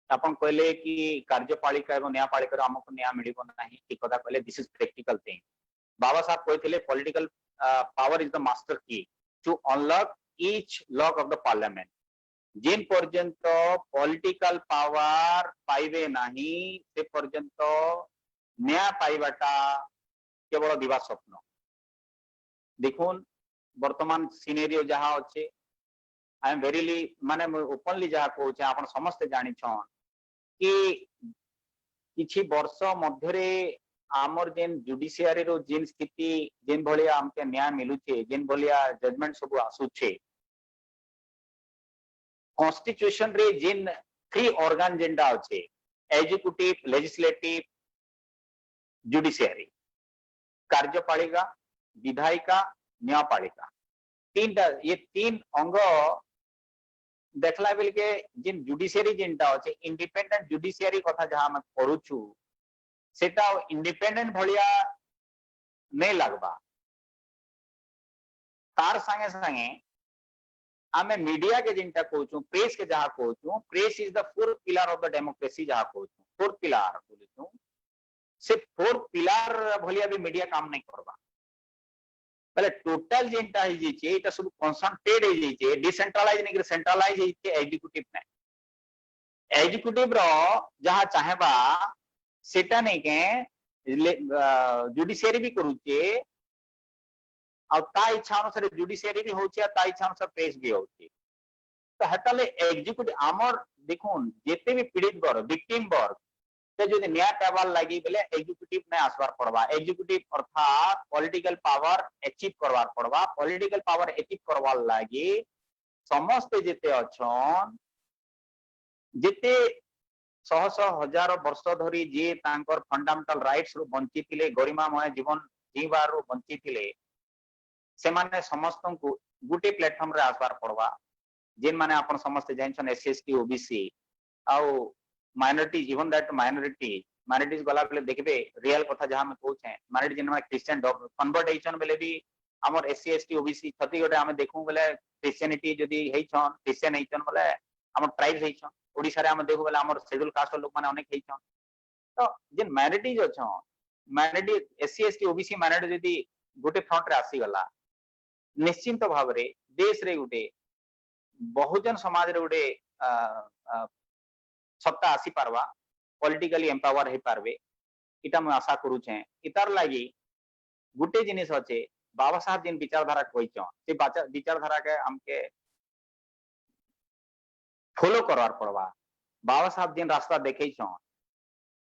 अपन कहले कि कार्यपालिका एवं न्यायपालिका हमको न्याय मिलिबो नाही ठीक कथा कहले this is practical thing Baba Saheb कहते political power is the master key to unlock each lock of the parliament जिन पर्यंत पॉलिटिकल पावर पाइबे नहीं से पर्यंत न्याय पाइबाटा केवल दिवा स्वप्न देखुन वर्तमान सिनेरियो जहाँ अच्छे आई एम वेरीली माने ओपनली जहाँ कहूँ आप समस्ते जानी कि किछि वर्ष मध्य आमर जेन जुडिशियरी रो जेन स्थिति जेन भलिया हमके न्याय मिलुचे जेन भलिया जजमेंट सब आसुचे कॉन्स्टिट्यूशन रे जेन थ्री ऑर्गन जेंडा अच्छे एग्जीक्यूटिव लेजिस्लेटिव जुडिशियरी कार्यपालिका विधायिका न्यायपालिका ये तीन अंग देखला बेल के जिन जुडिशियरी जेनटा अच्छे इंडिपेंडेंट जुडिशियरी कथा जहां हम पढुछु सेटा इंडिपेंडेंट भलिया नहीं लगबा तार संगे संगे आमे मीडिया के जिनटा कहूँ प्रेस के जहाँ कहूँ press is the fourth pillar of the democracy जहाँ कहूँ फोर्थ पिलर बोलूँ से फोर्थ पिलर भलिया भी मीडिया काम नहीं करबा पहले टोटल जेनटा है जे एटा सब कंसंट्रेटेड है जे डिसेंट्रलाइज नहीं सेंट्रलाइज है एग्जीक्यूटिव में एग्जीक्यूटिव रो जहाँ चाहेबा सेटा नहीं के जुडिशियरी भी करूचे और ता इच्छा अनुसार जुडिशियरी भी होचे ता इच्छा अनुसार प्रेस भी होचे तो हेताले एग्जीक्यूटिव आमर देखुन जेते भी पीड़ित वर्ग विक्टिम वर्ग से जो न्याय पाइबार लगी बोले एग्जीक्यूटिव ने आसबार पड़वा एग्जीक्यूटिव अर्थात पॉलिटिकल पावर अचीव करवार पड़वा पॉलिटिकल पावर अचीव करवार लगी समस्त जेते अछन जेते शह शह हजार वर्ष धरी जे तांकर फंडामेंटल राइट्स रु वंचित थिले गरिमामय जीवन जीवार रु वंचित थिले से माने समस्त को गुटे प्लेटफॉर्म रे आसबार पड़वा जेन माने अपन समस्त जानछन एससी एसटी ओबीसी आउ माइनॉरिटी इवन दैट माइनॉरिटीज गला बेले देखबे रियल कथा जहां में कहूँ माइनॉरिटी जिन क्रिश्चियन कन्वर्ट हेचन बेले भी हमर एससी एसटी ओबीसी छति गोटे हम देखू बेले क्रिश्चियनिटी जदी हेचन क्रिश्चियन हेचन बेले हमर ट्राइब्स हेचन ओडिसा रे हम देखू बेले हमर शेड्यूल कास्ट लोक माने अनेक हेचन तो जिन माइनॉरिटीज अछन minority SC ST OBC minority जदी गोटे फ्रंट रे आसी गला निश्चिंत भाव रे देश रे गोटे बहुजन समाज रे गोटे सत्ता आसी पारवा पॉलिटिकली एम्पावर हे पारबे इटा मैं आशा करूछे इतार लागी गुटे जिनिस अच्छे बाबा साहब जिन विचारधारा कहिछन से विचारधारा के हमके फॉलो करवार पड़वा बाबा साहब जिन रास्ता देखैछन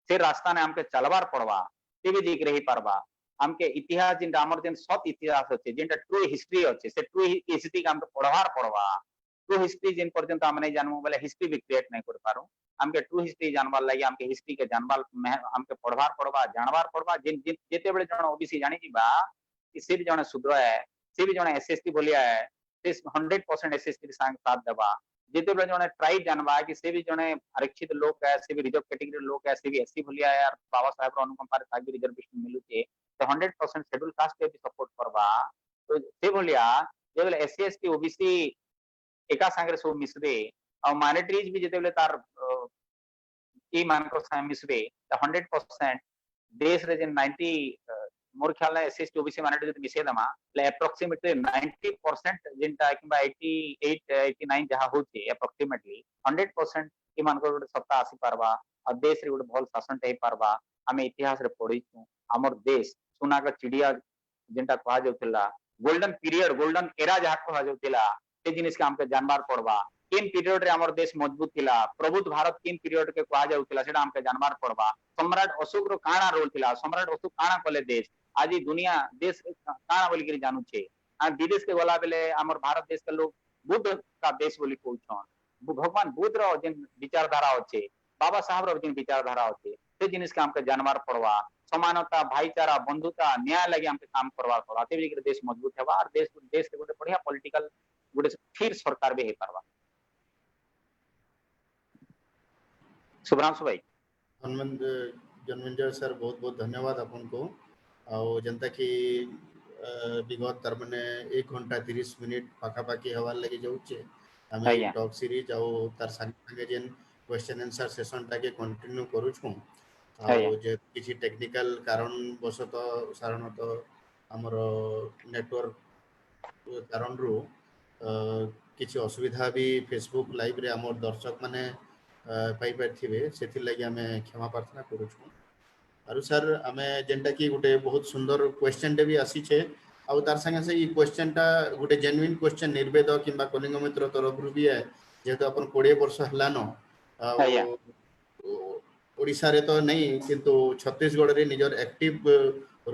से रास्ता ने हमके चलवार पड़वा तेबे दिख रही पारबा हमके इतिहास जिन हमर जिन सत इतिहास अच्छे जिनटा ट्रू हिस्ट्री अच्छे से ट्रू हिस्ट्री के हमके पढ़वार पड़वा ट्रू हिस्ट्री जिन पर्यंत हम नहीं जानबो बोले हिस्ट्री भी क्रिएट नहीं कर पारो हमके ट्रू हिस्ट्री जानबार लगी हमके हिस्ट्री के जानबार हमके पढ़वार पड़वा जानबार पड़वा जिन जेते बेले जण ओबीसी जानि जीबा कि से भी जण शूद्र है से भी जण एसएसटी बोलिया है से 100% एसएसटी संग साथ देबा जेते बेले जण ट्राइब जानबा कि से भी जण आरक्षित लोग है से भी रिजर्व कैटेगरी लोग है से भी एससी बोलिया है और बाबा साहब अनुकंपा रे ताकि रिजर्वेशन मिलुचे तो 100% शेड्यूल कास्ट के भी सपोर्ट करबा तो से बोलिया जे बेले एससी एसटी ओबीसी एका संगे सब मिसबे और माइनॉरिटीज भी जेते बेले तार ई मानकर संग मिसबे तो 100% देश रे जे 90 मोर ख्याल एससी एसटी ओबीसी माइनॉरिटी जति मिसे दमा ले अप्रोक्सीमेटली 90% जिनटा किबा 88 89 जहां होचे अप्रोक्सीमेटली 100% ई मानकर गोटे सत्ता आसी पारबा और देश रे गोटे भल शासन हे पारबा हमें इतिहास रे पढिछु हमर देश सोना का चिड़िया जिनटा कहा जाउतिला गोल्डन पीरियड गोल्डन एरा जहां कहा जाउतिला से जिनिस के हमके जानबार पड़वा किन पीरियड रे हमर देश मजबूत थिला प्रबुद्ध भारत किन पीरियड के कहा जाउतिला सेटा हमके जानबार पड़वा सम्राट अशोक रो काणा रोल थिला सम्राट अशोक काणा कले देश आज दुनिया देश काणा बोली के जानू छे आ विदेश के गला बेले हमर भारत देश के लोग बुद्ध का देश बोली कहउछन भगवान बुद्ध रो जिन विचारधारा होचे बाबा साहब रो जिन विचारधारा होचे से जिनिस के हमके जानबार पड़वा समानता भाईचारा बंधुता न्याय लगे हमके काम करवार पड़वा तेबे के देश मजबूत हेबा और देश के गोटे बढ़िया पॉलिटिकल गोटे स्थिर सरकार भी हे पारबा शुभ्रांशु भाई जन्मेंजय सर बहुत बहुत धन्यवाद आपन को आउ जनता कि विगत तार माने 1 घंटा 30 मिनिट पाखापाखि हवार लगे जाउचे हमें टॉक सीरीज आउ तार संगे जेन क्वेश्चन आंसर सेशन टाके कंटिन्यू करू छु आउ जे किछि टेक्निकल कारण बसत साधारणतः ଆମର ନେଟवर्क कारण रु किसी असुविधा भी फेसबुक लाइव रे हमर दर्शक माने पाई पारथिबे सेति लागि हमें क्षमा प्रार्थना करूछु। आरु सर हमें जेंटा कि गोटे बहुत सुंदर क्वेश्चन टे भी आसी छे आउ तार संगे से ई क्वेश्चन टा गोटे जेन्युइन क्वेश्चन निर्वेद किंबा कलिंग मित्र तरफ रु भी है जेहेतु अपन 20 वर्ष हलानो आउ ଆଜ୍ଞା ओडिसा रे तो नहीं किंतु छत्तीसगढ़ रे निजर एक्टिव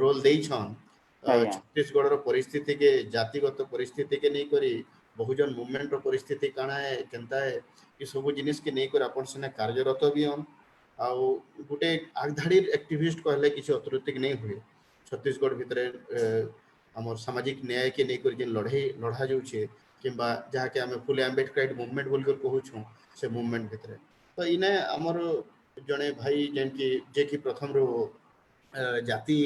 रोल देई छन ଆଜ୍ଞା छत्तीसगढ़ रो परिस्थिति के जातिगत परिस्थिति के नहीं करी बहुजन मूवमेंट रो परिस्थिति काना है केनता है ये सब जिनिस के नहीं कर अपन सने कार्यरत भी हम आउ गोटे आगधाड़ी एक्टिविस्ट कहले किसी अतिरिक्त नहीं हुए छत्तीसगढ़ भितरे हमर सामाजिक न्याय के नहीं कर जिन लड़ाई लड़ा जाउछे किंबा जहा के हमें फुल एम्बेडक्राइड मूवमेंट बोल कर कहू छु से मूवमेंट भितरे तो इने हमर जने भाई जेन की जे की प्रथम रो जाति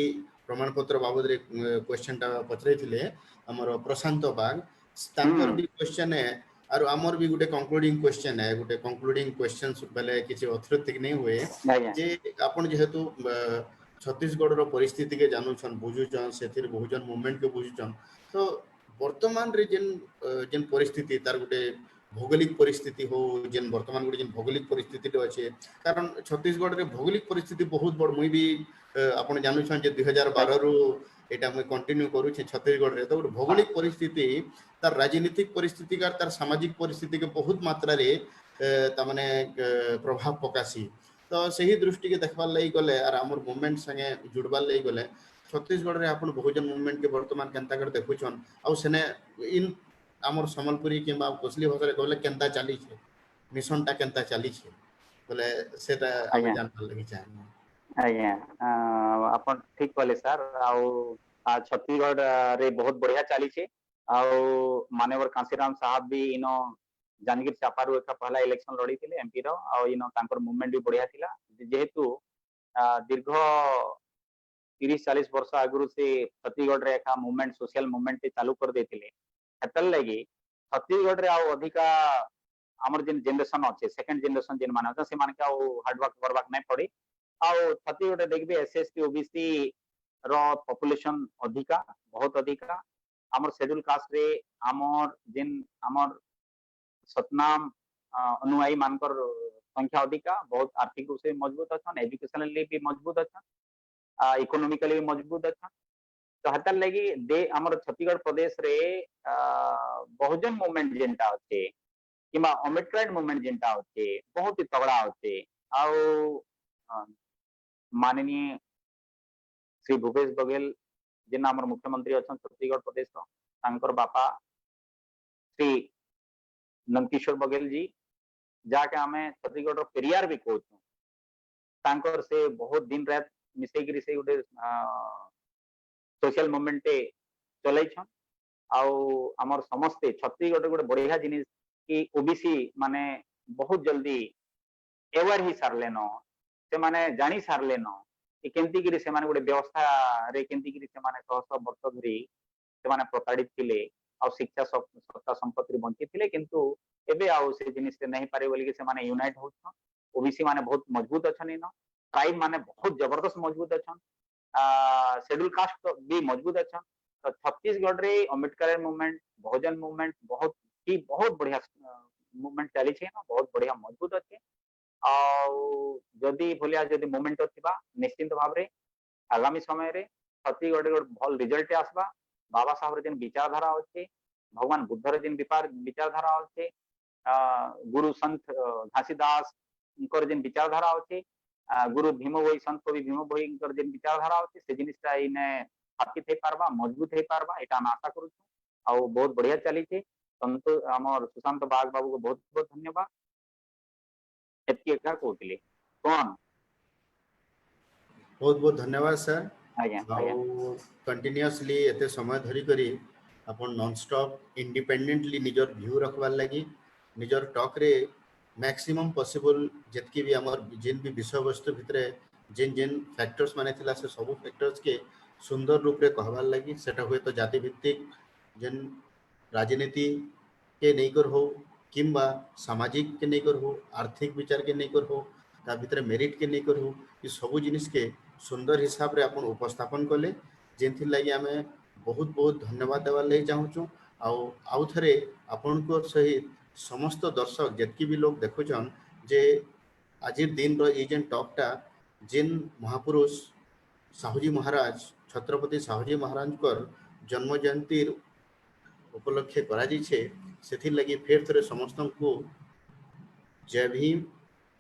प्रमाण पत्र बाबद रे क्वेश्चन टा पचरे थिले हमर प्रशांत बाग तांकर भी क्वेश्चन है और हमर भी गोटे कंक्लूडिंग क्वेश्चन है गोटे कंक्लूडिंग क्वेश्चन बेले किसी अतिरिक्त नहीं हुए ଆଜ୍ଞା जे आपण जेहेतु छत्तीसगढ़ रो परिस्थिति के जानूछन बुझुछन सेतिर बहुजन मूवमेंट के बुझुछन तो वर्तमान रे जेन जेन परिस्थिति तार गोटे भौगोलिक परिस्थिति हो जेन वर्तमान गोटे जेन भौगोलिक परिस्थिति रे अछि कारण छत्तीसगढ़ रे भौगोलिक परिस्थिति बहुत बड़ मुई भी आपण जानूछन जे 2012 रु एटा मैं कंटिन्यू करू छे छत्तीसगढ़ रे तो भौगोलिक परिस्थिति तार राजनीतिक परिस्थिति का तार सामाजिक परिस्थिति के बहुत मात्रा रे ता माने प्रभाव पकासी तो सही दृष्टि के देखबार लई गले आर हमर मूवमेंट संगे जुड़बार लई गले छत्तीसगढ़ रे आपण बहुजन मूवमेंट के वर्तमान केनता कर देखुछन आ सेने इन हमर समलपुरी किंबा कोसली भाषा रे कहले केनता चाली छे मिशन टा केनता चाली छे बोले सेटा हमें ଆଜ୍ଞା जानबार लगी चाहे ଆଜ୍ଞା ଆପଣ ଠିକ କହିଲେ ସାର୍ ଆଉ ଛତିଶଗଡ଼ ରେ ବହୁତ ବଢିଆ ଚାଲିଛି ଆଉ ମାନ୍ୟବର କାଶୀରାମ ସାହେବ ବି ଇନ ଜାନଗିର ଚାପାରୁ ଏକା ପହଲା ଇଲେକ୍ସନ ଲଢିଥିଲେ ଏମପି ର ଆଉ ଇନ ତାଙ୍କର ମୁଭମେଣ୍ଟ ବି ବଢିଆ ଥିଲା ଯେହେତୁ ଦୀର୍ଘ 30-40 ବର୍ଷ ଆଗରୁ ସେ ଛତିଶଗଡ଼ରେ ଏକା ମୁଭମେଣ୍ଟ ସୋସିଆଲ ମୁଭମେଣ୍ଟ ଚାଲୁ କରିଦେଇଥିଲେ ହେତର ଲାଗି ଛତିଶଗଡ଼ରେ ଆଉ ଅଧିକା ଆମର ଯେନ୍ ଜେନେରେସନ ଅଛେ ସେକେଣ୍ଡ ଜେନେରେସନ ଯେନ୍ ମାନେ ଅଛନ୍ ସେମାନଙ୍କୁ ଆଉ ହାର୍ଡୱାର୍କ କରବାକ ନାଇଁ ପଡି ଆଉ ଛତିଶଗଡ଼ରେ ଦେଖିବେ SST OBC ର ପପୁଲେସନ ଅଧିକା ବହୁତ ଅଧିକା ଆମର शेड्यूल कास्ट रे ଆମର ଯେନ୍ ଆମର सतनाम अनुयायी मानकर संख्या अधिका बहुत आर्थिक रूप से मजबूत अच्छा एजुकेशनली भी मजबूत अच्छा इकोनॉमिकली भी मजबूत अच्छा तो हतार लगी दे हमर छत्तीसगढ़ प्रदेश रे बहुजन मूवमेंट जेनटा होते किंबा अम्बेडकर मूवमेंट जेनटा होते बहुत ही तगड़ा होते आउ माननीय श्री भूपेश बघेल जेना हमर मुख्यमंत्री अच्छा छत्तीसगढ़ प्रदेश तांकर बापा श्री नंदकिशोर बघेल जी जाके आमे छत्तीसगढ़ पेरियार भी कहूँ तांकर से बहुत दिन रात मिसेकरी से गोटे सोशल मूवमेंट चलै छन आउ हमर समस्ते छत्तीसगढ़ गोटे बढ़िया जिनिस कि ओबीसी माने बहुत जल्दी एवेयर ही सारले न से माने जानी सारले न कि केमती गिरी से माने गोटे व्यवस्था रे केमती गिरी से माने 100 वर्ष धरी से माने प्रताड़ित थिले आ शिक्षा सत्ता संपत्ति बंची थिले किंतु एबे आउ से जिनिस से नहीं पारे बोली से माने यूनाइट होछन ओबीसी माने बहुत मजबूत अछन इन ट्राइब माने बहुत जबरदस्त मजबूत अछन शेड्यूल कास्ट भी मजबूत अछन तो छत्तीसगढ़ रे अम्बेडकर मूवमेंट बहुजन मूवमेंट बहुत बढ़िया मूवमेंट चली छे ना बहुत बढ़िया मजबूत अच्छे जदि भलिया जदि मूवमेंट थिबा निश्चिंत भाव रे आगामी समय रे छत्तीसगढ़ रे भल रिजल्ट आसबा बाबा साहब रे जेन विचारधारा अच्छे भगवान बुद्धर जेन विचारधारा अच्छे गुरु संत घासीदास जेन विचारधारा अच्छे गुरु भीम भोई संत कवि भीम भोई जेन विचारधारा अच्छे से जिनिसटा इने स्थापित हो पारबा मजबूत हो पारबा एटा हम आशा करूँ आ बहुत बढ़िया चली छे संतो आमर सुशांत बाग बाबू को बहुत बहुत धन्यवाद एतकी एका कहूतिले कौन बहुत बहुत धन्यवाद सर आज्ञा आज्ञा कंटिन्यूअसली एते समय धरी करी अपन नॉन स्टॉप इंडिपेंडेंटली निजर व्यू रखबार लगी निजर टॉक रे मैक्सिमम पॉसिबल जतकी भी हमर जिन भी विषय वस्तु भितरे जिन जिन फैक्टर्स माने थिला से सब फैक्टर्स के सुंदर रूप रे कहबार लगी सेटा हुए तो जाति भित्तिक जिन राजनीति के नहीं कर हो किंबा सामाजिक के नहीं कर हो आर्थिक विचार के नहीं कर हो ता भितरे मेरिट के नहीं कर हो ये सब जिनिस के सुंदर हिसाब रे अपन उपस्थापन कले जेंथि लागि आमे बहुत बहुत धन्यवाद देवार लई चाहूँ आउ थरे आपनको सहित समस्त दर्शक जतकी भी लोग देखुछन जे आज दिन रो ये जेन टॉकटा जिन महापुरुष साहूजी महाराज छत्रपति साहूजी महाराज जन्म जयंती उपलक्षे करा से लगी फिर थे समस्त को जय भीम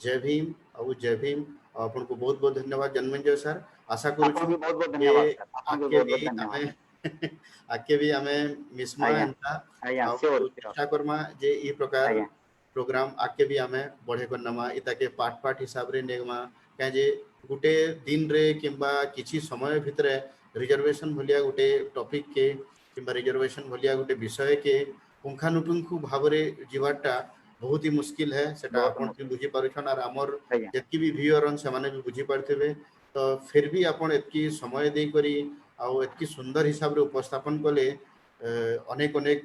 जय भीम और जय भीम आपन को बहुत बहुत धन्यवाद जन्मेंजय सर आशा आपको भी करूँ बहुत बहुत धन्यवाद जे सर आपको आके बहुत बहुत भी धन्यवाद आमे आके भी आमे मिसमा आज्ञा एंता आज्ञा और श्योर श्योर चेष्टा करमा जे ई प्रकार आज्ञा प्रोग्राम आके भी आमे बढ़े करनमा इताके पार्ट पार्ट हिसाब रे नेगमा क्या जे गुटे दिन रे किंबा किछि समय भितरे रिजर्वेशन भलिया गुटे टॉपिक के किंबा रिजर्वेशन भलिया गुटे विषय के पुंखानुपुंखु भावरे जीवाटा बहुत ही मुश्किल है सेटा बहुत आपण भी मुश्किल बुझी पारुछन और हमर आज्ञा जतकी भी व्यूअर से माने भी बुझी पारथिबे तो फिर भी आपण एतकी समय दे करी आउ एतकी सुंदर हिसाब रे उपस्थापन कले अनेक अनेक